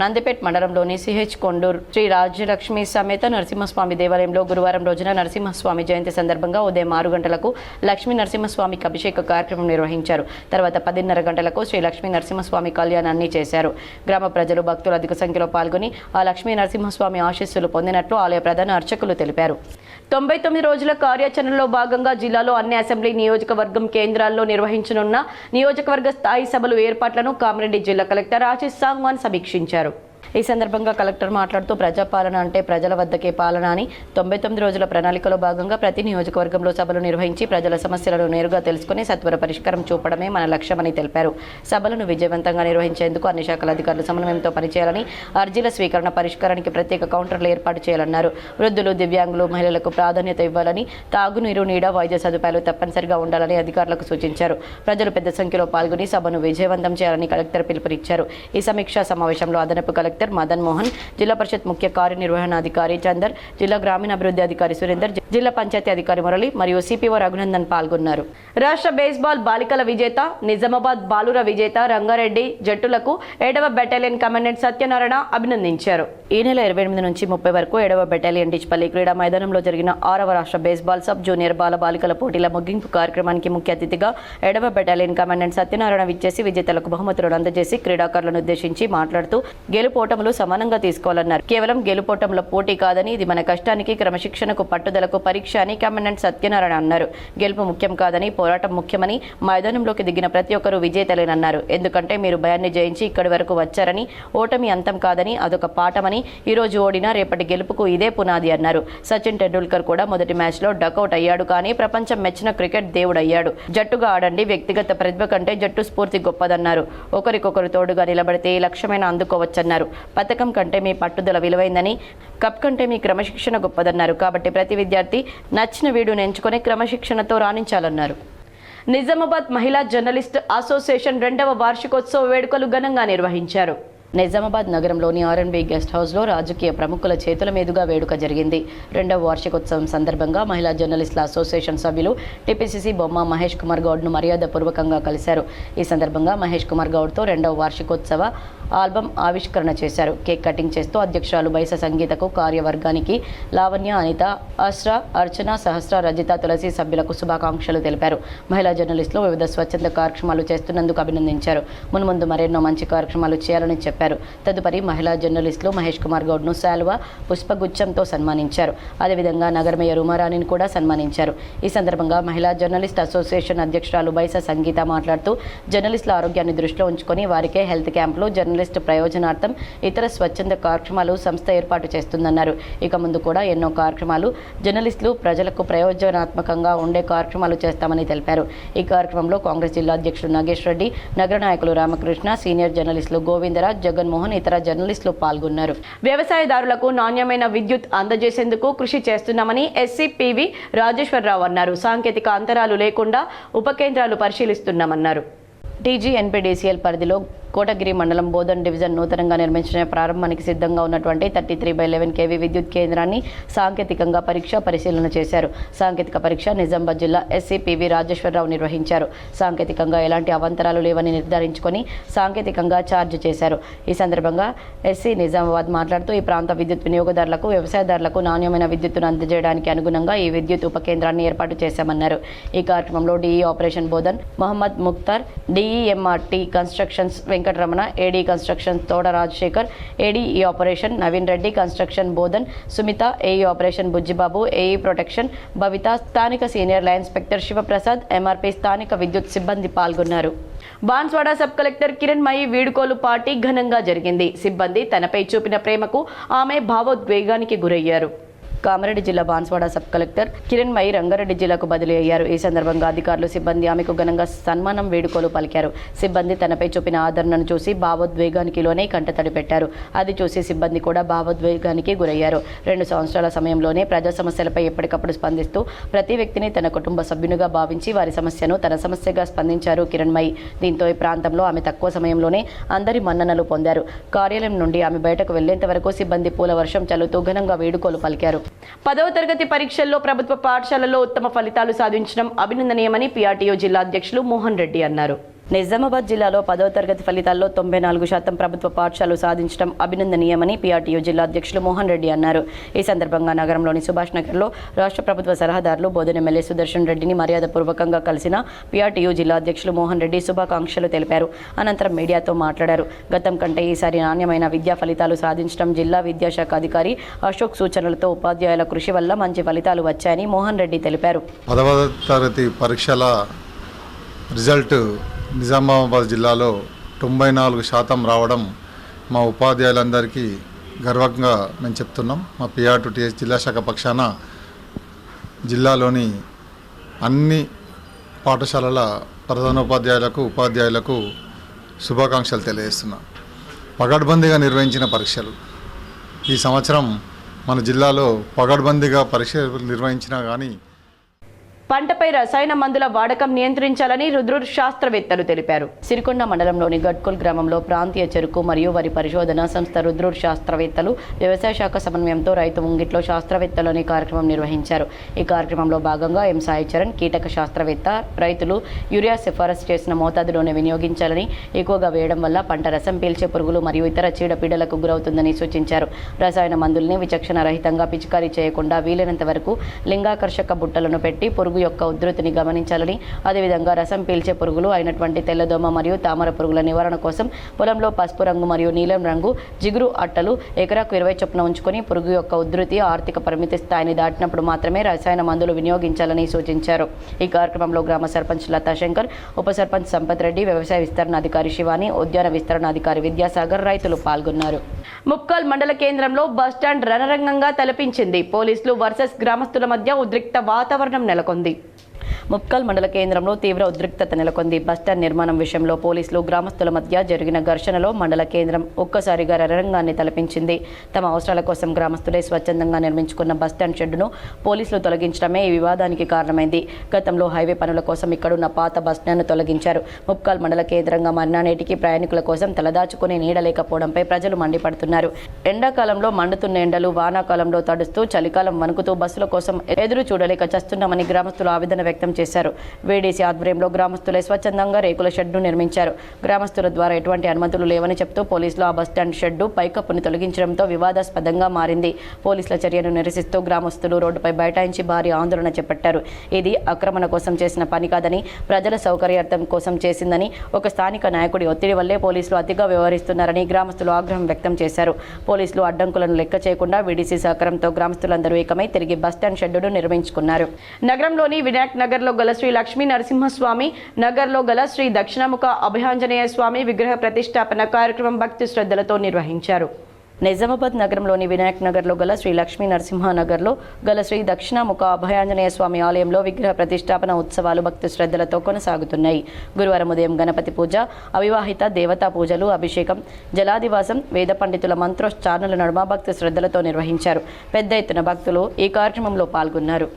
నందిపేట్ మండలంలోని సిహెచ్ కొండూరు శ్రీ రాజ్యలక్ష్మి సమేత నరసింహస్వామి దేవాలయంలో గురువారం రోజున నరసింహస్వామి జయంతి సందర్భంగా ఉదయం 6 గంటలకు లక్ష్మీ నరసింహస్వామికి అభిషేక కార్యక్రమం నిర్వహించారు. తర్వాత 10:30 గంటలకు శ్రీ లక్ష్మీ నరసింహస్వామి కళ్యాణాన్ని చేశారు. గ్రామ ప్రజలు, భక్తులు అధిక సంఖ్యలో పాల్గొని ఆ లక్ష్మీ నరసింహస్వామి ఆశీస్సులు పొందినట్లు ఆలయ ప్రధాన అర్చకులు తెలిపారు. 99 రోజుల కార్యాచరణలో భాగంగా జిల్లాలో అన్ని అసెంబ్లీ నియోజకవర్గం కేంద్రాల్లో నిర్వహించనున్న నియోజకవర్గ స్థాయి సభలు ఏర్పాట్లను కామారెడ్డి జిల్లా కలెక్టర్ ఆశీష్ సాంగ్వాన్ సమీక్షించారు. ఈ సందర్భంగా కలెక్టర్ మాట్లాడుతూ ప్రజాపాలన అంటే ప్రజల వద్దకే పాలన అని 99 రోజుల ప్రణాళికలో భాగంగా ప్రతి నియోజకవర్గంలో సభలు నిర్వహించి ప్రజల సమస్యలను నేరుగా తెలుసుకుని సత్వర పరిష్కారం చూపడమే మన లక్ష్యమని తెలిపారు. సభలను విజయవంతంగా నిర్వహించేందుకు అన్ని శాఖల అధికారులు సమన్వయంతో పనిచేయాలని, అర్జీల స్వీకరణ పరిష్కారానికి ప్రత్యేక కౌంటర్లు ఏర్పాటు చేయాలన్నారు. వృద్ధులు, దివ్యాంగులు, మహిళలకు ప్రాధాన్యత ఇవ్వాలని, తాగునీరు, నీడ, వైద్య సదుపాయాలు తప్పనిసరిగా ఉండాలని అధికారులకు సూచించారు. ప్రజలు పెద్ద సంఖ్యలో పాల్గొని సభను విజయవంతం చేయాలని కలెక్టర్ పిలుపునిచ్చారు. ఈ సమీక్షా సమావేశంలో అదనపు కలెక్టర్ మదన్ మోహన్, జిల్లా పరిషత్ ముఖ్య కార్యనిర్వహణాధికారి చందర్, జిల్లా గ్రామీణాభివృద్ధి అధికారి సురేందర్, జిల్లా పంచాయతీ అధికారి మురళి మరియు సిపిఓ రఘునందన్ పాల్గొన్నారు. రాష్ట్ర బేస్బాల్ బాలికల విజేత, నిజామాబాద్ బాలుర విజేత రంగారెడ్డి జట్టులకు 7వ బెటాలియన్ కమాండెంట్ సత్యనారాయణ అభినందించారు. ఈ నెల 28 నుంచి 30 వరకు 7వ బెటాలియన్ డిచ్పల్లి క్రీడా మైదానంలో జరిగిన 6వ రాష్ట్ర బేస్బాల్ సబ్ జూనియర్ బాలికల పోటీల ముగింపు కార్యక్రమానికి ముఖ్య అతిథిగా 7వ బెటాలియన్ కమాండెంట్ సత్యనారాయణ విచ్చేసి విజేతలకు బహుమతులను అందజేసి క్రీడాకారులను ఉద్దేశించి మాట్లాడుతూ గెలుపోటములు సమానంగా తీసుకోవాలన్నారు. కేవలం గెలుపోటముల పోటీ కాదని, ఇది మన కష్టానికి, క్రమశిక్షణకు, పట్టుదలకు పరీక్ష అని కమాండెంట్ సత్యనారాయణ అన్నారు. గెలుపు ముఖ్యం కాదని, పోరాటం ముఖ్యమని, మైదానంలోకి దిగిన ప్రతి ఒక్కరూ విజేతలేనన్నారు. ఎందుకంటే మీరు భయాన్ని జయించి ఇక్కడి వరకు వచ్చారని, ఓటమి అంతం కాదని, అదొక పాఠమని, ఈ రోజు ఓడినా రేపటి గెలుపుకు ఇదే పునాది అన్నారు. సచిన్ టెండూల్కర్ కూడా మొదటి మ్యాచ్లో డకౌట్ అయ్యాడు, కానీ ప్రపంచం మెచ్చిన క్రికెట్ దేవుడయ్యాడు. జట్టుగా ఆడండి, వ్యక్తిగత ప్రతిభ కంటే జట్టు స్ఫూర్తి గొప్పదన్నారు. ఒకరికొకరు తోడుగా నిలబడితే ఏ లక్ష్యమైనా అందుకోవచ్చన్నారు. పథకం కంటే మీ పట్టుదల విలువైందని, కప్ కంటే మీ క్రమశిక్షణ గొప్పదన్నారు. కాబట్టి ప్రతి విద్యార్థి నచ్చిన వీడియోను ఎంచుకొని క్రమశిక్షణతో రాణించాలన్నారు. నిజామాబాద్ మహిళా జర్నలిస్ట్ అసోసియేషన్ 2వ వార్షికోత్సవ వేడుకలు ఘనంగా నిర్వహించారు. నిజామాబాద్ నగరంలోని R&B గెస్ట్ హౌస్లో రాజకీయ ప్రముఖుల చేతుల మీదుగా వేడుక జరిగింది. 2వ వార్షికోత్సవం సందర్భంగా మహిళా జర్నలిస్టుల అసోసియేషన్ సభ్యులు టిపిసిసి బొమ్మ మహేష్ కుమార్ గౌడ్ను మర్యాదపూర్వకంగా కలిశారు. ఈ సందర్భంగా మహేష్ కుమార్ గౌడ్తో 2వ వార్షికోత్సవ ఆల్బమ్ ఆవిష్కరణ చేశారు. కేక్ కటింగ్ చేస్తూ అధ్యక్షురాలు బైస సంగీతకు, కార్యవర్గానికి లావణ్య, అనిత, అస్రా, అర్చన, సహస్ర, రజిత, తులసి సభ్యులకు శుభాకాంక్షలు తెలిపారు. మహిళా జర్నలిస్టులు వివిధ స్వచ్ఛంద కార్యక్రమాలు చేస్తున్నందుకు అభినందించారు. మున్ముందు మరెన్నో మంచి కార్యక్రమాలు చేయాలని చెప్పారు. తదుపరి మహిళా జర్నలిస్టులు మహేష్ కుమార్ గౌడ్ను శాలువా, పుష్పగుచ్చంతో సన్మానించారు. అదేవిధంగా నగర మేయర్ ఉమారాణిని కూడా సన్మానించారు. ఈ సందర్భంగా మహిళా జర్నలిస్ట్ అసోసియేషన్ అధ్యక్షురాలు బైస సంగీత మాట్లాడుతూ జర్నలిస్టుల ఆరోగ్యాన్ని దృష్టిలో ఉంచుకొని వారికే హెల్త్ క్యాంపులు, జర్నలిస్టు ప్రయోజనార్థం ఇతర స్వచ్ఛంద కార్యక్రమాలు సంస్థ ఏర్పాటు చేస్తుందన్నారు. ఇక ముందు కూడా ఎన్నో కార్యక్రమాలు జర్నలిస్టులు ప్రజలకు ప్రయోజనాత్మకంగా ఉండే కార్యక్రమాలు చేస్తామని తెలిపారు. ఈ కార్యక్రమంలో కాంగ్రెస్ జిల్లా అధ్యక్షుడు నాగేష్ రెడ్డి, నగర నాయకులు రామకృష్ణ, సీనియర్ జర్నలిస్టులు గోవిందరాజ్, జగన్మోహన్, ఇతర జర్నలిస్టులు పాల్గొన్నారు. వ్యవసాయదారులకు నాణ్యమైన విద్యుత్ అందజేసేందుకు కృషి చేస్తున్నామని ఎస్సీ పివి రాజేశ్వరరావు అన్నారు. సాంకేతిక అంతరాలు లేకుండా ఉప కేంద్రాలు పరిశీలిస్తున్నామన్నారు. టీజీ ఎన్పీడీసీఎల్ పరిధిలో కోటగిరి మండలం బోధన్ డివిజన్ నూతనంగా నిర్మించిన ప్రారంభానికి సిద్ధంగా ఉన్నటువంటి 33/11 kV విద్యుత్ కేంద్రాన్ని సాంకేతికంగా పరిశీలన చేశారు. సాంకేతిక పరీక్ష నిజామాబాద్ జిల్లా ఎస్సీ పివి రాజేశ్వరరావు నిర్వహించారు. సాంకేతికంగా ఎలాంటి అవాంతరాలు లేవని నిర్ధారించుకొని సాంకేతికంగా ఛార్జ్ చేశారు. ఈ సందర్భంగా ఎస్సీ నిజామాబాద్ మాట్లాడుతూ ఈ ప్రాంత విద్యుత్ వినియోగదారులకు, వ్యవసాయదారులకు నాణ్యమైన విద్యుత్తును అందజేయడానికి అనుగుణంగా ఈ విద్యుత్ ఉప కేంద్రాన్ని ఏర్పాటు చేశామన్నారు. ఈ కార్యక్రమంలో D E operation Bodhan Mohammad Mukhtar, D E M R T constructions Venkataramana, A D construction Thoda Rajasekhar, A D E operation Naveen Reddy, construction Bodhan Sumitha, A E operation Bujjibabu, A E protection Bhavitha, స్థానిక senior line inspector Sivaprasad, M R P స్థానిక విద్యుత్ సిబ్బంది పాల్గొన్నారు. బాన్స్వాడ సబ్ కలెక్టర్ కిరణ్మయి వీడుకోలు పార్టీ ఘనంగా జరిగింది. సిబ్బంది తనపై చూపిన ప్రేమకు ఆమె భావోద్వేగానికి గురయ్యారు. కామారెడ్డి జిల్లా బాన్స్వాడ సబ్ కలెక్టర్ కిరణ్మయి రంగారెడ్డి జిల్లాకు బదిలీ అయ్యారు. ఈ సందర్భంగా అధికారులు, సిబ్బంది ఆమెకు ఘనంగా సన్మానం, వేడుకోలు పలికారు. సిబ్బంది తనపై చూపిన ఆదరణను చూసి భావోద్వేగానికి లోనే కంటతడి పెట్టారు. అది చూసి సిబ్బంది కూడా భావోద్వేగానికి గురయ్యారు. 2 సంవత్సరాల సమయంలోనే ప్రజా సమస్యలపై ఎప్పటికప్పుడు స్పందిస్తూ ప్రతి వ్యక్తిని తన కుటుంబ సభ్యునిగా భావించి వారి సమస్యను తన సమస్యగా స్పందించారు కిరణ్మయి. దీంతో ఈ ప్రాంతంలో ఆమె తక్కువ సమయంలోనే అందరి మన్ననలు పొందారు. కార్యాలయం నుండి ఆమె బయటకు వెళ్లేంత వరకు సిబ్బంది పూల వర్షం చల్లుతూ ఘనంగా వేడుకోలు పలికారు. 10వ తరగతి పరీక్షల్లో ప్రభుత్వ పాఠశాలల్లో ఉత్తమ ఫలితాలు సాధించడం అభినందనీయమని పీఆర్టీయూ జిల్లా అధ్యక్షులు మోహన్ రెడ్డి అన్నారు. నిజామాబాద్ జిల్లాలో 10వ తరగతి ఫలితాల్లో 94% ప్రభుత్వ పాఠశాలలు సాధించడం అభినందనీయమని పీఆర్టీయూ జిల్లా అధ్యక్షులు మోహన్ రెడ్డి అన్నారు. ఈ సందర్భంగా నగరంలోని సుభాష్ నగర్లో రాష్ట్ర ప్రభుత్వ సలహాదారులు బోధన ఎమ్మెల్యే సుదర్శన్ రెడ్డిని మర్యాదపూర్వకంగా కలిసిన పీఆర్టీయూ జిల్లా అధ్యక్షులు మోహన్ రెడ్డి శుభాకాంక్షలు తెలిపారు. అనంతరం మీడియాతో మాట్లాడారు. గతం కంటే ఈసారి నాణ్యమైన విద్యా ఫలితాలు సాధించడం జిల్లా విద్యాశాఖ అధికారి అశోక్ సూచనలతో ఉపాధ్యాయుల కృషి వల్ల మంచి ఫలితాలు వచ్చాయని మోహన్ రెడ్డి తెలిపారు. 10వ తరగతి పరీక్షల రిజల్ట్ నిజామాబాద్ జిల్లాలో 94% రావడం మా ఉపాధ్యాయులందరికీ గర్వంగా మేము చెప్తున్నాం. మా PR2TS జిల్లా శాఖ పక్షాన జిల్లాలోని అన్ని పాఠశాలల ప్రధానోపాధ్యాయులకు ఉపాధ్యాయులకు శుభాకాంక్షలు తెలియజేస్తున్నాం. పగడ్బందీగా నిర్వహించిన పరీక్షలు ఈ సంవత్సరం మన జిల్లాలో పగడ్బందీగా పరీక్షలు నిర్వహించినా కానీ పంటపై రసాయన మందుల వాడకం నియంత్రించాలని రుద్రూర్ శాస్త్రవేత్తలు తెలిపారు. సిరికొండ మండలంలోని గడ్కోల్ గ్రామంలో ప్రాంతీయ చెరుకు మరియు వరి పరిశోధన సంస్థ రుద్రూర్ శాస్త్రవేత్తలు వ్యవసాయ శాఖ సమన్వయంతో రైతు ముంగిట్లో శాస్త్రవేత్తలు అనే కార్యక్రమం నిర్వహించారు. ఈ కార్యక్రమంలో భాగంగా ఎం సాయి చరణ్ కీటక శాస్త్రవేత్త రైతులు యూరియా సిఫారసు చేసిన మోతాదులోనే వినియోగించాలని, ఎక్కువగా వేయడం వల్ల పంట రసం పీల్చే పురుగులు మరియు ఇతర చీడపీడలకు గురవుతుందని సూచించారు. రసాయన మందుల్ని విచక్షణ రహితంగా పిచికారీ చేయకుండా వీలైనంత వరకు లింగాకర్షక బుట్టలను పెట్టి పురుగు యొక్క ఉధృతిని గమనించాలని, అదేవిధంగా రసం పీల్చే పురుగులు అయినటువంటి తెల్లదోమ మరియు తామర పురుగుల నివారణ కోసం పొలంలో పసుపు రంగు మరియు నీలం రంగు జిగురు అట్టలు ఎకరాకు 20 చొప్పున ఉంచుకొని పురుగు యొక్క ఉధృతి ఆర్థిక పరిమితి స్థాయిని దాటినప్పుడు మాత్రమే రసాయన మందులు వినియోగించాలని సూచించారు. ఈ కార్యక్రమంలో గ్రామ సర్పంచ్ లతా శంకర్, ఉప సర్పంచ్ సంపత్ రెడ్డి, వ్యవసాయ విస్తరణ అధికారి శివాని, ఉద్యాన విస్తరణ అధికారి విద్యాసాగర్ రైతులు పాల్గొన్నారు. ముప్కల్ మండల కేంద్రంలో బస్టాండ్ రణరంగంగా తలపించింది. పోలీసులు వర్సెస్ గ్రామస్తుల మధ్య ఉద్రిక్త వాతావరణం నెలకొంది. ముప్కల్ మండల కేంద్రంలో తీవ్ర ఉద్రిక్తత నెలకొంది. బస్టాండ్ నిర్మాణం విషయంలో పోలీసులు గ్రామస్తుల మధ్య జరిగిన ఘర్షణలో మండల కేంద్రం ఒక్కసారిగా రణరంగాన్ని తలపించింది. తమ అవసరాల కోసం గ్రామస్తులే స్వచ్ఛందంగా నిర్మించుకున్న బస్టాండ్ షెడ్డును పోలీసులు తొలగించడమే ఈ వివాదానికి కారణమైంది. గతంలో హైవే పనుల కోసం ఇక్కడున్న పాత బస్టాండ్ను తొలగించారు. ముప్కల్ మండల కేంద్రంగా మారిన నేటికి ప్రయాణికుల కోసం తలదాచుకునే నీడ లేకపోవడంపై ప్రజలు మండిపడుతున్నారు. ఎండాకాలంలో మండుతున్న ఎండలు, వానాకాలంలో తడుస్తూ, చలికాలం వణుకుతూ బస్సుల కోసం ఎదురు చూడలేక చస్తున్నామని గ్రామస్తులు ఆవేదన వ్యక్తం చేశారు. వేడీసీ ఆధ్వర్యంలో గ్రామస్తులే స్వచ్ఛందంగా రేకుల షెడ్ను నిర్మించారు. గ్రామస్తుల ద్వారా ఎటువంటి అనుమతులు లేవని చెప్తూ పోలీసులు ఆ బస్టాండ్ షెడ్డు పైకప్పును తొలగించడంతో వివాదాస్పదంగా మారింది. పోలీసుల చర్యను నిరసిస్తూ గ్రామస్తులు రోడ్డుపై బైఠాయించి భారీ ఆందోళన చేపట్టారు. ఇది ఆక్రమణ కోసం చేసిన పని కాదని, ప్రజల సౌకర్యార్థం కోసం చేసిందని, ఒక స్థానిక నాయకుడి ఒత్తిడి వల్లే పోలీసులు అతిగా వ్యవహరిస్తున్నారని గ్రామస్తులు ఆగ్రహం వ్యక్తం చేశారు. పోలీసులు అడ్డంకులను లెక్క చేయకుండా వీడీసీ సహకారంతో గ్రామస్తులందరూ ఏకమై తిరిగి బస్టాండ్ షెడ్డును నిర్మించుకున్నారు. నగరంలోని వినాయక్ నగర్లో గల శ్రీ లక్ష్మీ నరసింహస్వామి నగర్లో గల శ్రీ దక్షిణముఖ అభయాంజనేయ స్వామి విగ్రహ ప్రతిష్టాపన కార్యక్రమం భక్తి శ్రద్ధలతో నిర్వహించారు. నిజామాబాద్ నగరంలోని వినాయక్ నగర్లో గల శ్రీ లక్ష్మీ నరసింహ నగర్లో గల శ్రీ దక్షిణముఖ అభయాంజనేయ స్వామి ఆలయంలో విగ్రహ ప్రతిష్టాపన ఉత్సవాలు భక్తి శ్రద్ధలతో కొనసాగుతున్నాయి. గురువారం ఉదయం గణపతి పూజ, అవివాహిత దేవతా పూజలు, అభిషేకం, జలాదివాసం, వేద పండితుల మంత్రోచ్చారణల నడుమ భక్తి శ్రద్ధలతో నిర్వహించారు. పెద్ద ఎత్తున భక్తులు ఈ కార్యక్రమంలో పాల్గొన్నారు.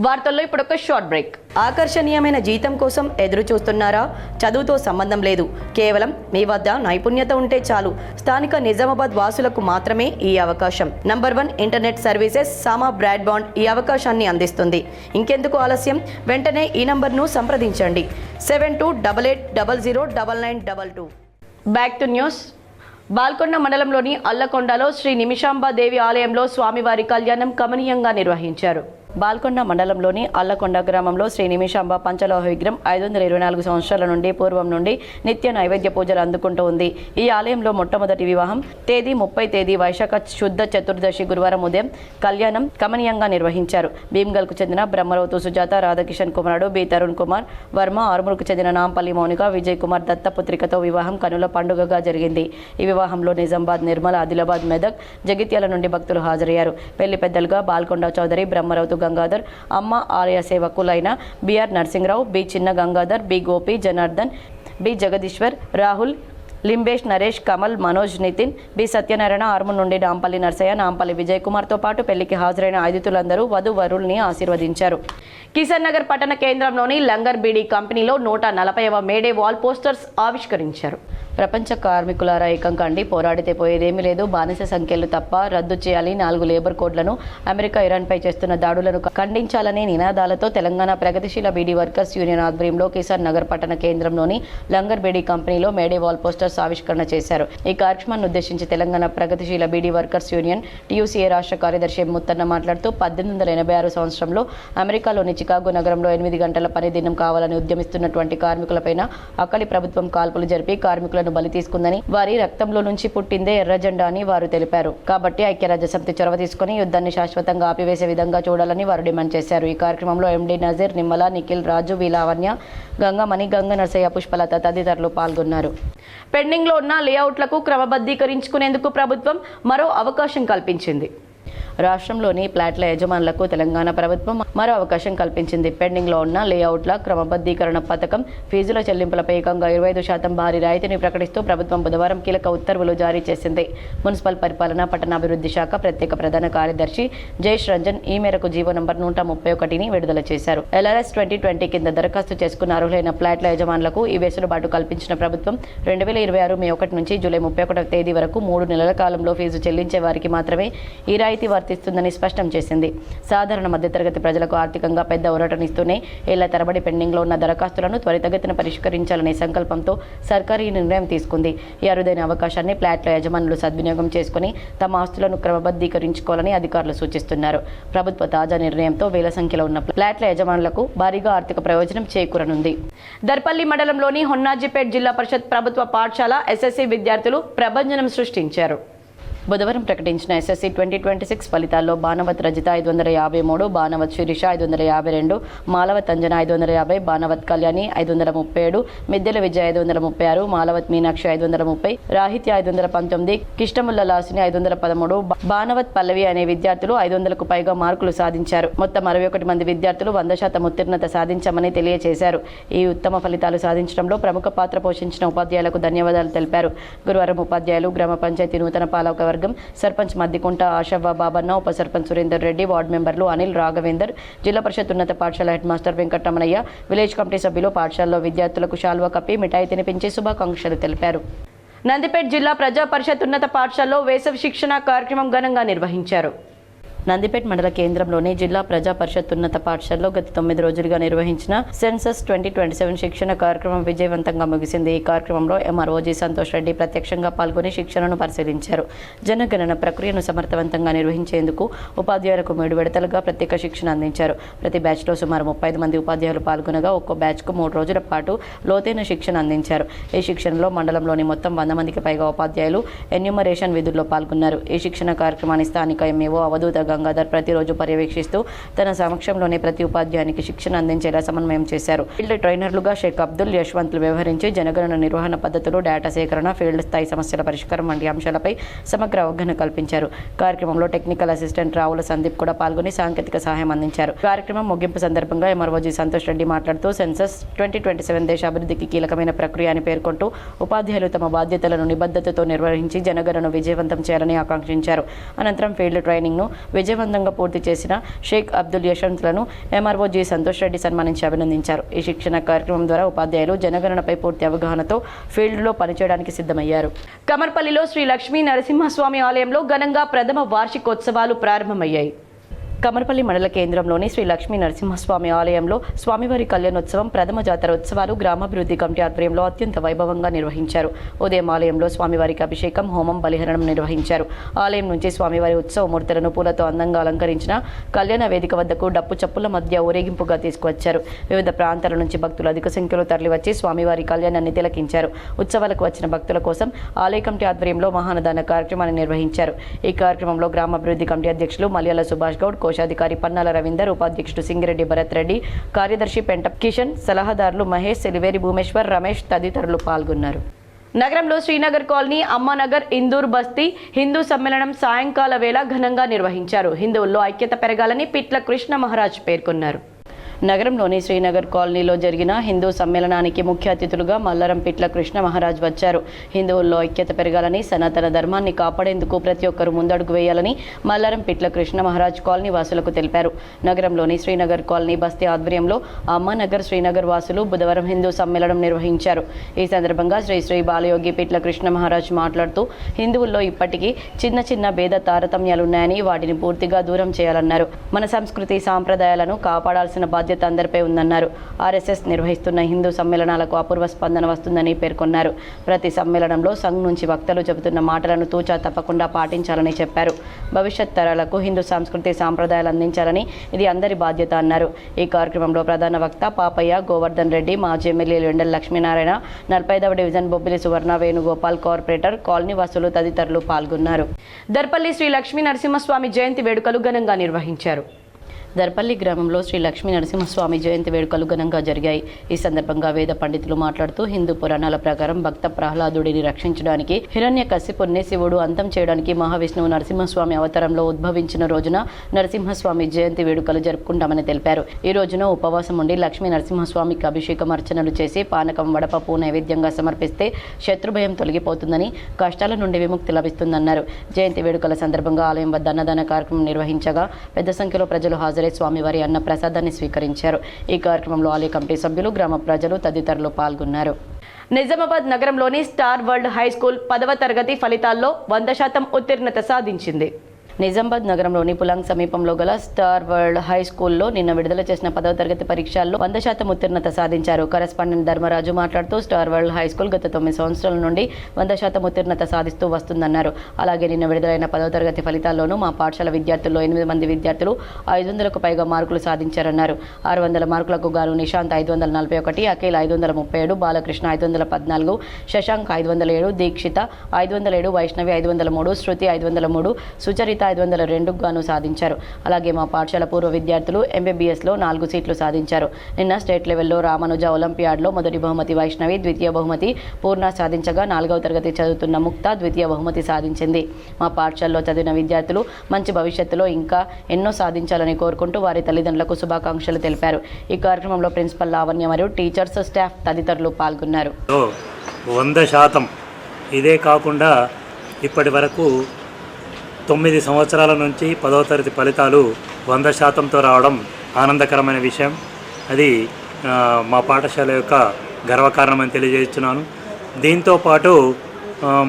వార్తల్లో ఇప్పుడు ఒక షార్ట్ బ్రేక్. ఆకర్షణీయమైన జీతం కోసం ఎదురు చూస్తున్నారా? చదువుతో సంబంధం లేదు, కేవలం మీ వద్ద నైపుణ్యత ఉంటే చాలు. స్థానిక నిజామాబాద్ వాసులకు మాత్రమే ఈ అవకాశం. నంబర్ 1 ఇంటర్నెట్ సర్వీసెస్ సామా బ్రాడ్బాండ్ ఈ అవకాశాన్ని అందిస్తుంది. ఇంకెందుకు ఆలస్యం? వెంటనే ఈ నంబర్ను సంప్రదించండి 7288009922. Back to news. బాల్కొండ మండలంలోని అల్లకొండలో శ్రీ నిమిషాంబాదేవి ఆలయంలో స్వామివారి కళ్యాణం కమనీయంగా నిర్వహించారు. బాల్కొండ మండలంలోని అల్లకొండ గ్రామంలో శ్రీ నిమిషాంబ పంచలోహ విగ్రహం 524 సంవత్సరాల నుండి పూర్వం నుండి నిత్య నైవేద్య పూజలు అందుకుంటూ ఉంది. ఈ ఆలయంలో మొట్టమొదటి వివాహం తేదీ 30 వైశాఖ శుద్ధ చతుర్దశి గురువారం ఉదయం కళ్యాణం కమనీయంగా నిర్వహించారు. భీమ్గల్కు చెందిన బ్రహ్మరౌతు సుజాత, రాధాకిషన్ కుమారుడు బి తరుణ్ కుమార్ వర్మ, ఆర్మూర్కు చెందిన నాంపల్లి మౌనిక, విజయ్ కుమార్ దత్తపుత్రికతో వివాహం కనుల పండుగగా జరిగింది. ఈ వివాహంలో నిజామాబాద్, నిర్మల్, ఆదిలాబాద్, మెదక్, జగిత్యాల నుండి భక్తులు హాజరయ్యారు. పెళ్లి పెద్దలుగా బాల్కొండ చౌదరి, బ్రహ్మరౌతు గంగాధర్, అమ్మ ఆలయ సేవకులైన BR Narasimharao, B Chinna Gangadhar, B Gopi, Janardhan, B Jagadishwar, Rahul, Limbesh, Naresh, Kamal, Manoj, Nitin, B Satyanarayana, Armoor నుండి నాంపల్లి నర్సయ్య, నాంపల్లి విజయ్ కుమార్తో పాటు పెళ్లికి హాజరైన అతిథులందరూ వధువరుల్ని ఆశీర్వదించారు. కిషన్ నగర్ పట్టణ కేంద్రంలోని లంగర్ బీడీ కంపెనీలో 140వ మేడే వాల్ పోస్టర్స్ ఆవిష్కరించారు. ప్రపంచ కార్మికులారా ఏకం కండి, పోరాడితే పోయేదేమీ లేదు, బానిస సంఖ్యలు తప్ప రద్దు చేయాలి, 4 లేబర్ కోడ్లను, అమెరికా ఇరాన్పై చేస్తున్న దాడులను ఖండించాలనే నినాదాలతో తెలంగాణ ప్రగతిశీల బీడీ వర్కర్స్ యూనియన్ ఆధ్వర్యంలో కిషన్ నగర్ పట్టణ కేంద్రంలోని లంగర్ బీడీ కంపెనీలో మేడే వాల్ పోస్టర్స్ ఆవిష్కరణ చేశారు. ఈ కార్యక్రమాన్ని ఉద్దేశించి తెలంగాణ ప్రగతిశీల బీడీ వర్కర్స్ యూనియన్ టీయూసీఏ రాష్ట్ర కార్యదర్శి ముత్తన్న మాట్లాడుతూ 1886 సంవత్సరంలో అమెరికాలోని చికాగో నగరంలో 8 గంటల పని దినం కావాలని ఉద్యమిస్తున్నటువంటి కార్మికులపైన అక్కడి ప్రభుత్వం కాల్పులు జరిపి కార్మికులను జెండాను బలి తీసుకుందని, వారి రక్తంలో నుంచి పుట్టిందే ఎర్ర జెండా అని వారు తెలిపారు. కాబట్టి ఐక్యరాజ్యసమితి చొరవ తీసుకుని యుద్ధాన్ని శాశ్వతంగా ఆపివేసే విధంగా చూడాలని వారు డిమాండ్ చేశారు. ఈ కార్యక్రమంలో ఎండి నజీర్, నిమ్మల, నిఖిల్, రాజు, వీలావణ్య, గంగమణి, గంగ నరసయ్య, పుష్పలత తదితరులు పాల్గొన్నారు. పెండింగ్లో ఉన్న లేఅవుట్లకు క్రమబద్ధీకరించుకునేందుకు ప్రభుత్వం మరో అవకాశం కల్పించింది. రాష్ట్రంలోని ప్లాట్ల యజమానులకు తెలంగాణ ప్రభుత్వం మరో అవకాశం కల్పించింది. పెండింగ్లో ఉన్న లేఅవుట్ల క్రమబద్ధీకరణ పథకం ఫీజుల చెల్లింపులపై ఏకంగా 25% భారీ రాయితీని ప్రకటిస్తూ ప్రభుత్వం బుధవారం కీలక ఉత్తర్వులు జారీ చేసింది. మున్సిపల్ పరిపాలన, పట్టణాభివృద్ధి శాఖ ప్రత్యేక ప్రధాన కార్యదర్శి జయేష్ రంజన్ ఈ మేరకు జీవో నంబర్ 131ని విడుదల చేశారు. LRS 2020 కింద దరఖాస్తు చేసుకున్న అర్హులైన ప్లాట్ల యజమానులకు ఈ వెసులుబాటు కల్పించిన ప్రభుత్వం 2026 మే 1 నుంచి జూలై 31వ తేదీ వరకు 3 నెలల కాలంలో ఫీజు చెల్లించే వారికి మాత్రమే ఈ రాయితీ వర్తిస్తుందని స్పష్టం చేసింది. సాధారణ మధ్యతరగతి ప్రజలకు ఆర్థికంగా పెద్ద ఊరటనిస్తూనే ఏళ్ల తరబడి పెండింగ్లో ఉన్న దరఖాస్తులను త్వరితగతిన పరిష్కరించాలనే సంకల్పంతో సర్కారు ఈ నిర్ణయం తీసుకుంది. ఈ అరుదైన అవకాశాన్ని ప్లాట్ల యజమానులు సద్వినియోగం చేసుకుని తమ ఆస్తులను క్రమబద్ధీకరించుకోవాలని అధికారులు సూచిస్తున్నారు. ప్రభుత్వ తాజా నిర్ణయంతో వేల సంఖ్యలో ఉన్న ప్లాట్ల యజమానులకు భారీగా ఆర్థిక ప్రయోజనం చేకూరనుంది. దర్పల్లి మండలంలోని హొన్నాజీపేట్ జిల్లా పరిషత్ ప్రభుత్వ పాఠశాల SSC విద్యార్థులు ప్రభంజనం సృష్టించారు. బుధవారం ప్రకటించిన SSC 2026 ఫలితాల్లో బాణవత్ రజిత 553, బాణవత్ శిరీష 552, మాలవత్ అంజన 550, బాణవత్ కళ్యాణి 537, మిద్దెల విజయ 536, మాలవత్ మీనాక్షి 530, రాహిత్య 519, కిష్టముల్ల లాసిని 513, బాణవత్ పల్లవి అనే విద్యార్థులు 500కు పైగా మార్కులు సాధించారు. మొత్తం 61 మంది విద్యార్థులు 100% ఉత్తీర్ణత సాధించామని తెలియజేశారు. ఈ ఉత్తమ ఫలితాలు సాధించడంలో ప్రముఖ పాత్ర పోషించిన ఉపాధ్యాయులకు ధన్యవాదాలు తెలిపారు. గురువారం ఉపాధ్యాయులు, గ్రామ పంచాయతీ నూతన పాలక వర్గం, సర్పంచ్ మద్దికుంట ఆశవ్వ బాబన్న, ఉప సర్పంచ్ సురేందర్ రెడ్డి, వార్డు మెంబర్లు అనిల్, రాఘవేందర్, జిల్లా పరిషత్ ఉన్నత పాఠశాల head master Venkataramanaiah, village committee సభ్యులు పాఠశాలలో విద్యార్థులకు శాల్వా కప్పి మిఠాయి తినిపించి శుభాకాంక్షలు తెలిపారు. నందిపేట జిల్లా ప్రజా పరిషత్ ఉన్నత పాఠశాలలో వేసవి శిక్షణ కార్యక్రమం ఘనంగా నిర్వహించారు. నందిపేట మండల కేంద్రంలోని జిల్లా ప్రజా పరిషత్ ఉన్నత పాఠశాలలో గత 9 రోజులుగా నిర్వహించిన సెన్సస్ 2027 శిక్షణ కార్యక్రమం విజయవంతంగా ముగిసింది. ఈ కార్యక్రమంలో MROG సంతోష్ రెడ్డి ప్రత్యక్షంగా పాల్గొని శిక్షణను పరిశీలించారు. జనగణన ప్రక్రియను సమర్థవంతంగా నిర్వహించేందుకు ఉపాధ్యాయులకు 3 విడతలుగా ప్రత్యేక శిక్షణ అందించారు. ప్రతి బ్యాచ్లో సుమారు 35 మంది ఉపాధ్యాయులు పాల్గొనగా ఒక్కో బ్యాచ్కు 3 రోజుల పాటు లోతైన శిక్షణ అందించారు. ఈ శిక్షణలో మండలంలోని మొత్తం 100 మందికి పైగా ఉపాధ్యాయులు ఎన్యూమరేషన్ విధుల్లో పాల్గొన్నారు. ఈ శిక్షణ కార్యక్రమాన్ని స్థానిక MAO అవధూత గంగాధర్ ప్రతిరోజు పర్యవేక్షిస్తూ తన సమక్షంలోనే ప్రతి ఉపాధ్యాయునికి శిక్షణ అందించేలా సమన్వయం చేశారు. ఫీల్డ్ ట్రైనర్లుగా షేక్ అబ్దుల్, యశ్వంత్లు వ్యవహరించి జనగణన నిర్వహణ పద్ధతులు, డేటా సేకరణ, ఫీల్డ్ స్థాయి సమస్యల పరిష్కారం వంటి అంశాలపై సమగ్ర అవగాహన కల్పించారు. కార్యక్రమంలో టెక్నికల్ అసిస్టెంట్ రావుల సందీప్ కూడా పాల్గొని సాంకేతిక సహాయం అందించారు. కార్యక్రమం ముగింపు సందర్భంగా MROG సంతోష్ రెడ్డి మాట్లాడుతూ సెన్సస్ 2027 దేశ అభివృద్ధికి కీలకమైన ప్రక్రియ అని పేర్కొంటూ ఉపాధ్యాయులు తమ బాధ్యతలను నిబద్ధతతో నిర్వహించి జనగణను విజయవంతం చేయాలని ఆకాంక్షించారు. అనంతరం ఫీల్డ్ ట్రైనింగ్ను విజయవంతంగా పూర్తి చేసిన షేక్ అబ్దుల్, యశ్వంత్లను MROG సంతోష్ రెడ్డి సన్మానించి అభినందించారు. ఈ శిక్షణ కార్యక్రమం ద్వారా ఉపాధ్యాయులు జనగణనపై పూర్తి అవగాహనతో ఫీల్డ్లో పనిచేయడానికి సిద్ధమయ్యారు. కమర్పల్లిలో శ్రీ లక్ష్మీ నరసింహస్వామి ఆలయంలో ఘనంగా ప్రథమ వార్షికోత్సవాలు ప్రారంభమయ్యాయి. కమర్పల్లి మండల కేంద్రంలోని శ్రీ లక్ష్మీ నరసింహస్వామి ఆలయంలో స్వామివారి కళ్యాణోత్సవం ప్రథమ జాతర ఉత్సవాలు గ్రామాభివృద్ధి కమిటీ ఆధ్వర్యంలో అత్యంత వైభవంగా నిర్వహించారు. ఉదయం ఆలయంలో స్వామివారికి అభిషేకం, హోమం, బలిహరణం నిర్వహించారు. ఆలయం నుంచి స్వామివారి ఉత్సవ మూర్తులను పూలతో అందంగా అలంకరించిన కళ్యాణ వేదిక వద్దకు డప్పు చప్పుల మధ్య ఊరేగింపుగా తీసుకువచ్చారు. వివిధ ప్రాంతాల నుంచి భక్తులు అధిక సంఖ్యలో తరలివచ్చి స్వామివారి కళ్యాణాన్ని తిలకించారు. ఉత్సవాలకు వచ్చిన భక్తుల కోసం ఆలయ కమిటీ ఆధ్వర్యంలో మహానదాన కార్యక్రమాన్ని నిర్వహించారు. ఈ కార్యక్రమంలో గ్రామాభివృద్ధి కమిటీ అధ్యక్షులు మల్యాల సుభాష్ గౌడ్, కోశాధికారి పన్నాల రవీందర్, ఉపాధ్యక్షుడు సింగిరెడ్డి భరత్ రెడ్డి, కార్యదర్శి పెంట కిషన్, సలహాదారులు మహేష్, సెలివేరి భూమేశ్వర్, రమేష్ తదితరులు పాల్గొన్నారు. నగరంలో శ్రీనగర్ కాలనీ, అమ్మానగర్, ఇందూర్ బస్తీ హిందూ సమ్మేళనం సాయంకాల వేళ ఘనంగా నిర్వహించారు. హిందువుల్లో ఐక్యత పెరగాలని పిట్ల కృష్ణ మహారాజ్ పేర్కొన్నారు. నగరంలోని శ్రీనగర్ కాలనీలో జరిగిన హిందూ సమ్మేళనానికి ముఖ్య అతిథులుగా మల్లారం పిట్ల కృష్ణ మహారాజ్ వచ్చారు. హిందువుల్లో ఐక్యత పెరగాలని, సనాతన ధర్మాన్ని కాపాడేందుకు ప్రతి ఒక్కరూ ముందడుగు వేయాలని మల్లారం పిట్ల కృష్ణ మహారాజ్ కాలనీ వాసులకు తెలిపారు. నగరంలోని శ్రీనగర్ కాలనీ బస్తీ ఆధ్వర్యంలో అమ్మానగర్, శ్రీనగర్ వాసులు బుధవారం హిందూ సమ్మేళనం నిర్వహించారు. ఈ సందర్భంగా శ్రీ శ్రీ బాలయోగి పిట్ల కృష్ణ మహారాజ్ మాట్లాడుతూ హిందువుల్లో ఇప్పటికీ చిన్న చిన్న భేద తారతమ్యాలున్నాయని వాటిని పూర్తిగా దూరం చేయాలన్నారు. మన సంస్కృతి సాంప్రదాయాలను కాపాడాల్సిన బాధ్యత బాధ్యత అందరిపై ఉందన్నారు. ఆర్ఎస్ఎస్ నిర్వహిస్తున్న హిందూ సమ్మేళనాలకు అపూర్వ స్పందన వస్తుందని పేర్కొన్నారు. ప్రతి సమ్మేళనంలో సంఘ్ నుంచి వక్తలు చెబుతున్న మాటలను తూచా తప్పకుండా పాటించాలని చెప్పారు. భవిష్యత్ తరాలకు హిందూ సంస్కృతి సాంప్రదాయాలు అందించాలని ఇది అందరి బాధ్యత అన్నారు. ఈ కార్యక్రమంలో ప్రధాన వక్త పాపయ్య, గోవర్ధన్ రెడ్డి, మాజీ ఎమ్మెల్యేలు ఎండల లక్ష్మీనారాయణ, 45వ డివిజన్ బొబ్బిలి సువర్ణ, వేణుగోపాల్, కార్పొరేటర్, కాలనీ వాసులు తదితరులు పాల్గొన్నారు. దర్పల్లి శ్రీ లక్ష్మీ నరసింహస్వామి జయంతి వేడుకలు ఘనంగా నిర్వహించారు. దర్పల్లి గ్రామంలో శ్రీ లక్ష్మీ నరసింహస్వామి జయంతి వేడుకలు ఘనంగా జరిగాయి. ఈ సందర్భంగా వేద పండితులు మాట్లాడుతూ హిందూ పురాణాల ప్రకారం భక్త ప్రహ్లాదుడిని రక్షించడానికి హిరణ్యకశిపుణ్ణి శివుడు అంతం చేయడానికి మహావిష్ణువు నరసింహస్వామి అవతారంలో ఉద్భవించిన రోజున నరసింహస్వామి జయంతి వేడుకలు జరుపుకుంటామని తెలిపారు. ఈ రోజున ఉపవాసం ఉండి లక్ష్మీ నరసింహస్వామికి అభిషేకం అర్చనలు చేసి పానకం, వడపప్పు నైవేద్యంగా సమర్పిస్తే శత్రుభయం తొలగిపోతుందని, కష్టాల నుండి విముక్తి లభిస్తుందన్నారు. జయంతి వేడుకల సందర్భంగా ఆలయం వద్ద అన్నదాన కార్యక్రమం నిర్వహించగా పెద్ద సంఖ్యలో ప్రజలు హాజరై స్వామివారి అన్న ప్రసాదాన్ని స్వీకరించారు. ఈ కార్యక్రమంలో ఆలయ కమిటీ సభ్యులు, గ్రామ ప్రజలు తదితరులు పాల్గొన్నారు. నిజామాబాద్ నగరంలోని స్టార్ వరల్డ్ హై స్కూల్ 10వ తరగతి ఫలితాల్లో 100% ఉత్తీర్ణత సాధించింది. నిజామాబాద్ నగరంలోని పులాంగ్ సమీపంలో గల స్టార్ వరల్డ్ హై స్కూల్లో నిన్న విడుదల చేసిన 10వ తరగతి పరీక్షల్లో 100% ఉత్తీర్ణత సాధించారు. కరెస్పాండెంట్ ధర్మరాజు మాట్లాడుతూ స్టార్ వరల్డ్ హై స్కూల్ గత 9 సంవత్సరాల నుండి 100% ఉత్తీర్ణత సాధిస్తూ వస్తుందన్నారు. అలాగే నిన్న విడుదలైన 10వ తరగతి ఫలితాల్లోనూ మా పాఠశాల విద్యార్థుల్లో 8 మంది విద్యార్థులు 500కు పైగా మార్కులు సాధించారన్నారు. 600 మార్కులకు గాను నిశాంత్ 541, అఖిల్ 537, బాలకృష్ణ 514, శశాంక్ 507, దీక్షిత 507, వైష్ణవి 503, శృతి 503, సుచరిత 502 గాను సాధించారు. అలాగే మా పాఠశాల పూర్వ విద్యార్థులు MBBSలో 4 సీట్లు సాధించారు. నిన్న స్టేట్ లెవెల్లో రామానుజ ఒలింపియాడ్లో మొదటి బహుమతి వైష్ణవి, ద్వితీయ బహుమతి పూర్ణ సాధించగా 4వ తరగతి చదువుతున్న ముక్త ద్వితీయ బహుమతి సాధించింది. మా పాఠశాలలో చదివిన విద్యార్థులు మంచి భవిష్యత్తులో ఇంకా ఎన్నో సాధించాలని కోరుకుంటూ వారి తల్లిదండ్రులకు శుభాకాంక్షలు తెలిపారు. ఈ కార్యక్రమంలో ప్రిన్సిపల్ లావణ్య మరియు టీచర్స్, స్టాఫ్ తదితరులు పాల్గొన్నారు. 100% ఇదే కాకుండా ఇప్పటి వరకు 9 సంవత్సరాల నుంచి 10వ తరగతి ఫలితాలు 100%తో రావడం ఆనందకరమైన విషయం. అది మా పాఠశాల యొక్క గర్వకారణమని తెలియజేస్తున్నాను. దీంతోపాటు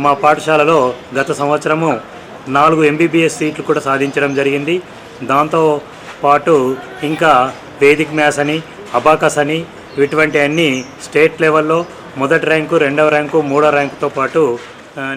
మా పాఠశాలలో గత సంవత్సరము 4 MBBS సీట్లు కూడా సాధించడం జరిగింది. దాంతోపాటు ఇంకా వేదిక్ మ్యాథ్స్ అని, అబాకస్ అని ఇటువంటి అన్ని స్టేట్ లెవెల్లో మొదటి ర్యాంకు, 2వ ర్యాంకు, 3వ ర్యాంకుతో పాటు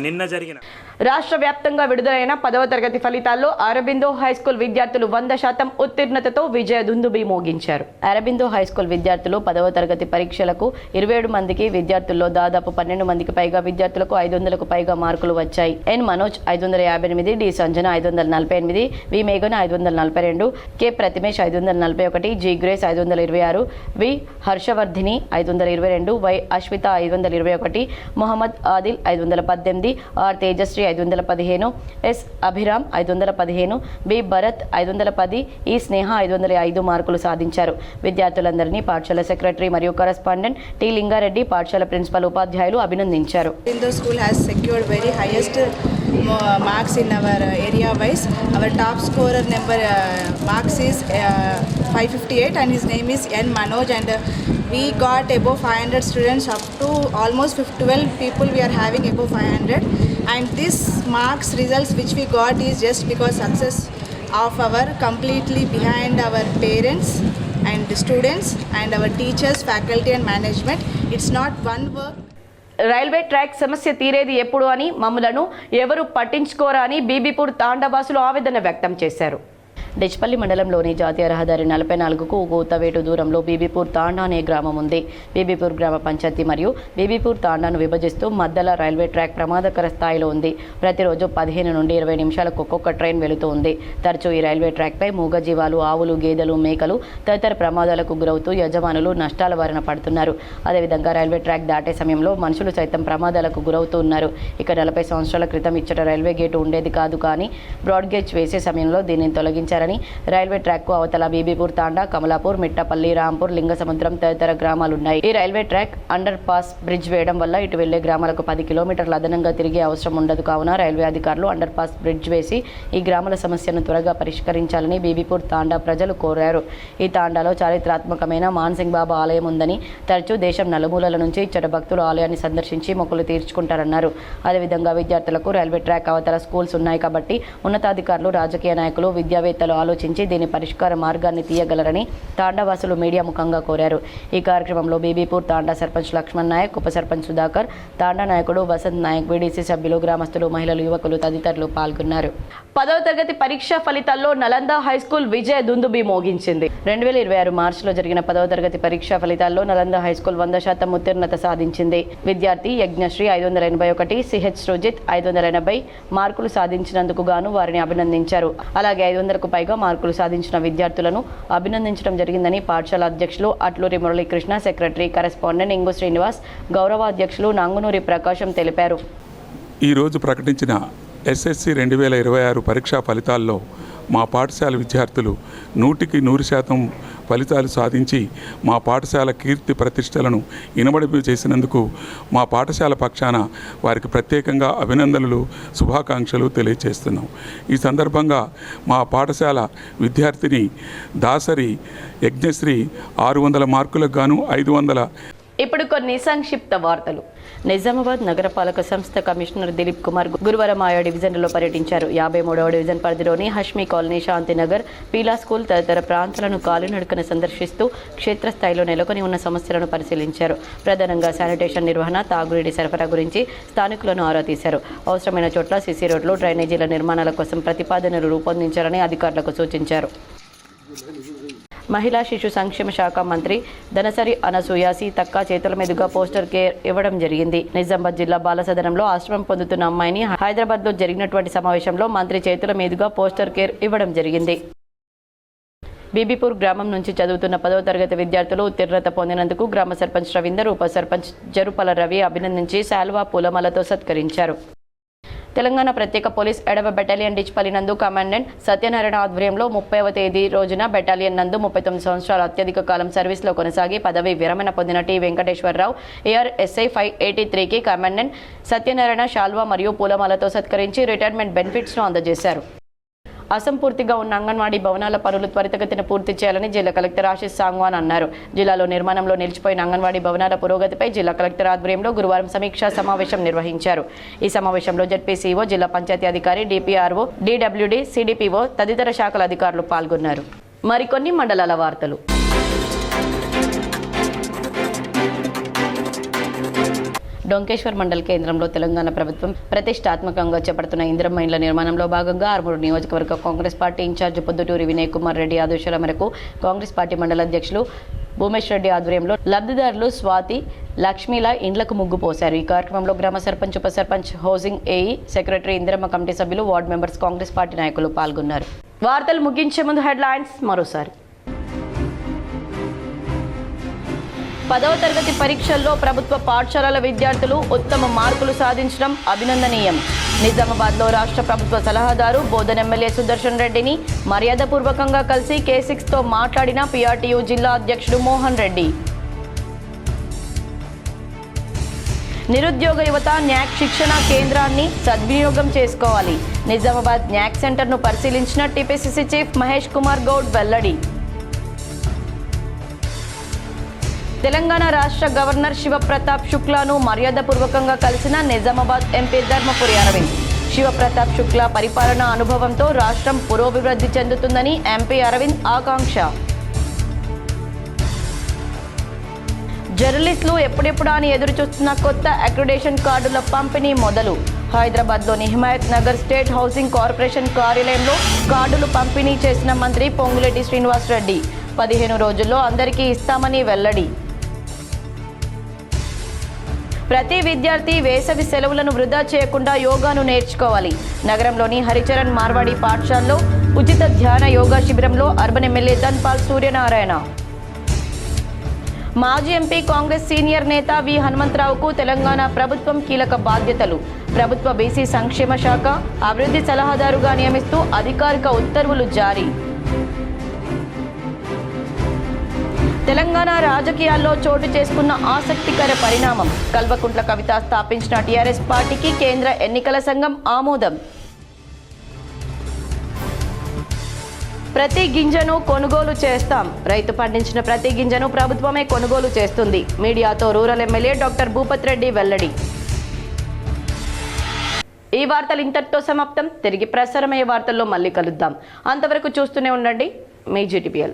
నిన్న జరిగిన రాష్ట్ర వ్యాప్తంగా విడుదలైన 10వ తరగతి ఫలితాల్లో అరబిందో హైస్కూల్ విద్యార్థులు 100% ఉత్తీర్ణతతో విజయ దుందుబి మోగించారు. అరబిందో హైస్కూల్ విద్యార్థులు 10వ తరగతి పరీక్షలకు 27 మందికి, విద్యార్థుల్లో దాదాపు 12 మందికి పైగా విద్యార్థులకు 500కు పైగా మార్కులు వచ్చాయి. N Manoj 558, D Sanjana 548, V మేఘన 542, K Pratimesh 541, G Grace 526, V Harshavardhini 522, Y Ashwitha 521, Mohammed Adil 518, R Tejashree 515, S Abhiram 515, B Bharath 510, E స్నేహ 505 మార్కులు సాధించారు. విద్యార్థులందరినీ పాఠశాల సెక్రటరీ మరియు కరెస్పాండెంట్ టి లింగారెడ్డి, పాఠశాల ప్రిన్సిపల్, ఉపాధ్యాయులు అభినందించారు. Arvindo school has secured very highest marks in our area wise. Our top scorer number marks is 558 and his name is N Manoj, and we got above 500 students, up to almost 12 people we are having above 500, and this marks results which we got is just because success of our completely behind our parents and students and our teachers, faculty and management. It's not one work. Railway track సమస్య తీరేది ఎప్పుడు అని, మమ్మలను ఎవరు పట్టించుకోరా అని బీబీపూర్ తాండావాసులు ఆవేదన వ్యక్తం చేశారు. డిచ్పల్లి మండలంలోని జాతీయ రహదారి 44కు కూతవేటు దూరంలో బీబీపూర్ తాండా అనే గ్రామం ఉంది. బీబీపూర్ గ్రామ పంచాయతీ మరియు బీబీపూర్ తాండాను విభజిస్తూ మధ్యలో రైల్వే ట్రాక్ ప్రమాదకర స్థాయిలో ఉంది. ప్రతిరోజు 15 నుండి 20 నిమిషాలకు ఒక్కొక్క ట్రైన్ వెళుతూ ఉంది. తరచూ ఈ రైల్వే ట్రాక్పై మూగజీవాలు, ఆవులు, గేదెలు, మేకలు తదితర ప్రమాదాలకు గురవుతూ యజమానులు నష్టాల బారిన పడుతున్నారు. అదేవిధంగా రైల్వే ట్రాక్ దాటే సమయంలో మనుషులు సైతం ప్రమాదాలకు గురవుతూ ఉన్నారు. ఇక 40 సంవత్సరాల క్రితం ఇచ్చట రైల్వే గేటు ఉండేది కాదు, కానీ బ్రాడ్ గేజ్ వేసే సమయంలో దీనిని తొలగించారు. రైల్వే ట్రాక్ కు అవతల బీబీపూర్ తాండా, కమలాపూర్, మిట్టపల్లి, రాంపూర్, లింగసముద్రం తదితర గ్రామాలున్నాయి. ఈ railway track under pass bridge వేయడం వల్ల ఇటు వెళ్లే గ్రామాలకు 10 కిలోమీటర్ల అదనంగా తిరిగే అవసరం ఉండదు. కావున రైల్వే అధికారులు అండర్ పాస్ బ్రిడ్జ్ వేసి ఈ గ్రామాల సమస్యను త్వరగా పరిష్కరించాలని బీబీపూర్ తాండా ప్రజలు కోరారు. ఈ తాండాలో చారిత్రాత్మకమైన మాన్సింగ్ బాబా ఆలయం ఉందని, తరచూ దేశం నలుమూలల నుంచి ఇచ్చట భక్తులు ఆలయాన్ని సందర్శించి మొక్కులు తీర్చుకుంటారన్నారు. అదేవిధంగా విద్యార్థులకు రైల్వే ట్రాక్ అవతల స్కూల్స్ ఉన్నాయి కాబట్టి ఉన్నతాధికారులు, రాజకీయ నాయకులు, విద్యావేత్తలు అధికారులు ఆలోచించి దీని పరిష్కార మార్గాన్ని తీయగలరని తాండావాసులు మీడియా ముఖంగా కోరారు. ఈ కార్యక్రమంలో బీబీపూర్ తాండా సర్పంచ్ లక్ష్మణ్ నాయక్, ఉప సర్పంచ్ సుధాకర్, తాండా నాయకుడు వసంత్ నాయక్, వీడీసీ సభ్యులు, గ్రామస్తులు, మహిళలు, యువకులు తదితరులు పాల్గొన్నారు. 10వ తరగతి పరీక్షా ఫలితాల్లో నలంద హైస్కూల్ విజయ దుందుబి మోగించింది. 2026 మార్చిలో జరిగిన 10వ తరగతి పరీక్షా ఫలితాల్లో నలంద హైస్కూల్ 100% ఉత్తీర్ణత సాధించింది. విద్యార్థి యజ్ఞశ్రీ 581, సిహెచ్ సృజిత్ 580 మార్కులు సాధించినందుకు గాను వారిని అభినందించారు. అలాగే 500కు పైగా మార్కులు సాధించిన విద్యార్థులను అభినందించడం జరిగిందని పాఠశాల అధ్యక్షులు అట్లూరి మురళీకృష్ణ, సెక్రటరీ కరెస్పాండెంట్ ఇంగు శ్రీనివాస్, గౌరవ అధ్యక్షులు నాంగునూరి ప్రకాశం తెలిపారు. ఈరోజు ప్రకటించిన ఎస్ఎస్సి 2026 పరీక్షా ఫలితాల్లో మా పాఠశాల విద్యార్థులు 100% ఫలితాలు సాధించి మా పాఠశాల కీర్తి ప్రతిష్టలను ఇనబడి చేసినందుకు మా పాఠశాల పక్షాన వారికి ప్రత్యేకంగా అభినందనలు, శుభాకాంక్షలు తెలియజేస్తున్నాం. ఈ సందర్భంగా మా పాఠశాల విద్యార్థిని దాసరి యజ్ఞశ్రీ 600 మార్కులకు గాను 500. ఇప్పుడు కొన్ని సంక్షిప్త వార్తలు. నిజామాబాద్ నగరపాలక సంస్థ కమిషనర్ దిలీప్ కుమార్ గురువారం ఆయా డివిజన్లలో పర్యటించారు. 53వ డివిజన్ పరిధిలోని హష్మి కాలనీ, శాంతినగర్, పీలా స్కూల్ తదితర ప్రాంతాలను కాలినడకన సందర్శిస్తూ క్షేత్రస్థాయిలో నెలకొని ఉన్న సమస్యలను పరిశీలించారు. ప్రధానంగా శానిటేషన్ నిర్వహణ, తాగునీటి సరఫరా గురించి స్థానికులను ఆరా తీశారు. అవసరమైన చోట్ల సీసీ రోడ్లు, డ్రైనేజీల నిర్మాణాల కోసం ప్రతిపాదనలు రూపొందించాలని అధికారులకు సూచించారు. మహిళా శిశు సంక్షేమ శాఖ మంత్రి ధనసరి అనసూయ సీతక్క చేతుల మీదుగా పోస్టర్ కేర్ ఇవ్వడం జరిగింది. నిజామాబాద్ జిల్లా బాలసదనంలో ఆశ్రమం పొందుతున్న అమ్మాయిని హైదరాబాద్లో జరిగినటువంటి సమావేశంలో మంత్రి చేతుల మీదుగా పోస్టర్ కేర్ ఇవ్వడం జరిగింది. బీబీపూర్ గ్రామం నుంచి చదువుతున్న 10వ తరగతి విద్యార్థులు ఉత్తీర్ణత పొందినందుకు గ్రామ సర్పంచ్ రవీందర్, ఉప సర్పంచ్ జరుపల రవి అభినందించి శాల్వా, పూలమాలతో సత్కరించారు. తెలంగాణ ప్రత్యేక పోలీస్ 7వ బెటాలియన్ డిచ్పల్లి నందు కమాండెంట్ సత్యనారాయణ ఆధ్వర్యంలో 30వ తేదీ రోజున బెటాలియన్ నందు 39 సంవత్సరాల అత్యధిక కాలం సర్వీస్లో కొనసాగి పదవి విరమణ పొందిన టి వెంకటేశ్వరరావు ARSI 583కి కమాండెంట్ సత్యనారాయణ శాల్వా మరియు పూలమాలతో సత్కరించి రిటైర్మెంట్ బెనిఫిట్స్ను అందజేశారు. అసంపూర్తిగా ఉన్న అంగన్వాడీ భవనాల పనులు త్వరితగతిన పూర్తి చేయాలని జిల్లా కలెక్టర్ ఆశీష్ సాంగ్వాన్ అన్నారు. జిల్లాలో నిర్మాణంలో నిలిచిపోయిన అంగన్వాడీ భవనాల పురోగతిపై జిల్లా కలెక్టర్ ఆధ్వర్యంలో గురువారం సమీక్షా సమావేశం నిర్వహించారు. ఈ సమావేశంలో జెడ్పీసీఓ, జిల్లా పంచాయతీ అధికారి, DPRO, DWD, CDPO తదితర శాఖల అధికారులు పాల్గొన్నారు. మరికొన్ని మండలాల వార్తలు. డొంకేశ్వర్ మండల కేంద్రంలో తెలంగాణ ప్రభుత్వం ప్రతిష్టాత్మకంగా చేపడుతున్న ఇందిరమ్మ ఇండ్ల నిర్మాణంలో భాగంగా ఆర్మూరు నియోజకవర్గ కాంగ్రెస్ పార్టీ ఇన్ఛార్జ్ పొద్దుటూరి వినయ్ కుమార్ రెడ్డి ఆదేశాల మేరకు కాంగ్రెస్ పార్టీ మండల అధ్యక్షులు భూమేష్ రెడ్డి ఆధ్వర్యంలో లబ్ధిదారులు స్వాతి, లక్ష్మీల ఇండ్లకు ముగ్గు పోశారు. ఈ కార్యక్రమంలో గ్రామ సర్పంచ్, ఉప sarpanch, housing AE, secretary, Indiramma committee సభ్యులు, వార్డు మెంబర్స్, కాంగ్రెస్ పార్టీ నాయకులు పాల్గొన్నారు. వార్తలు ముగించే ముందు హెడ్లైన్స్ మరోసారి. 10వ తరగతి పరీక్షల్లో ప్రభుత్వ పాఠశాలల విద్యార్థులు ఉత్తమ మార్కులు సాధించడం అభినందనీయం. నిజామాబాద్లో రాష్ట్ర ప్రభుత్వ సలహాదారు బోధన్ ఎమ్మెల్యే సుదర్శన్ రెడ్డిని మర్యాదపూర్వకంగా కలిసి K6తో మాట్లాడిన PRTU జిల్లా అధ్యక్షుడు మోహన్ రెడ్డి. నిరుద్యోగ యువత న్యాక్ శిక్షణ కేంద్రాన్ని సద్వినియోగం చేసుకోవాలి. నిజామాబాద్ న్యాక్ సెంటర్ను పరిశీలించిన TPCC చీఫ్ మహేష్ కుమార్ గౌడ్ వెల్లడి. తెలంగాణ రాష్ట్ర గవర్నర్ శివప్రతాప్ శుక్లాను మర్యాదపూర్వకంగా కలిసిన నిజామాబాద్ ఎంపీ ధర్మపురి అరవింద్. శివప్రతాప్ శుక్లా పరిపాలనా అనుభవంతో రాష్ట్రం పురోభివృద్ధి చెందుతుందని ఎంపీ అరవింద్ ఆకాంక్ష. జర్నలిస్టులు ఎప్పుడెప్పుడా అని ఎదురుచూస్తున్న కొత్త అక్రిడేషన్ కార్డుల పంపిణీ మొదలు. హైదరాబాద్లోని Himayat Nagar state housing corporation కార్యాలయంలో కార్డులు పంపిణీ చేసిన మంత్రి పొంగులేటి శ్రీనివాస్ రెడ్డి. 15 రోజుల్లో అందరికీ ఇస్తామని వెల్లడి. ప్రతి విద్యార్థి వేసవి సెలవులను వృధా చేయకుండా యోగాను నేర్చుకోవాలి. నగరంలోని హరిచరణ్ మార్వాడి పాఠశాలలో ఉచిత ధ్యాన యోగా శిబిరంలో అర్బన్ ఎమ్మెల్యే ధన్పాల్ సూర్యనారాయణ. మాజీ ఎంపీ కాంగ్రెస్ సీనియర్ నేత వి హనుమంతరావుకు తెలంగాణ ప్రభుత్వం కీలక బాధ్యతలు. ప్రభుత్వ బీసీ సంక్షేమ శాఖ అభివృద్ధి సలహాదారుగా నియమిస్తూ అధికారిక ఉత్తర్వులు జారీ. తెలంగాణ రాజకీయాల్లో చోటు చేసుకున్న ఆసక్తికర పరిణామం. కల్వకుంట్ల కవిత స్థాపించిన టీఆర్ఎస్ పార్టీకి కేంద్ర ఎన్నికల సంఘం ఆమోదం. ప్రతి గింజను కొనుగోలు చేస్తాం. రైతు పండించిన ప్రతి గింజను ప్రభుత్వమే కొనుగోలు చేస్తుంది. మీడియాతో rural MLA doctor Bhupat Reddy వెల్లడి. ఈ వార్తలు ఇంతటితో సమాప్తం. తిరిగి ప్రసారమయ్యే వార్తల్లో మళ్ళీ కలుద్దాం. అంతవరకు చూస్తూనే ఉండండి మీ GTPL.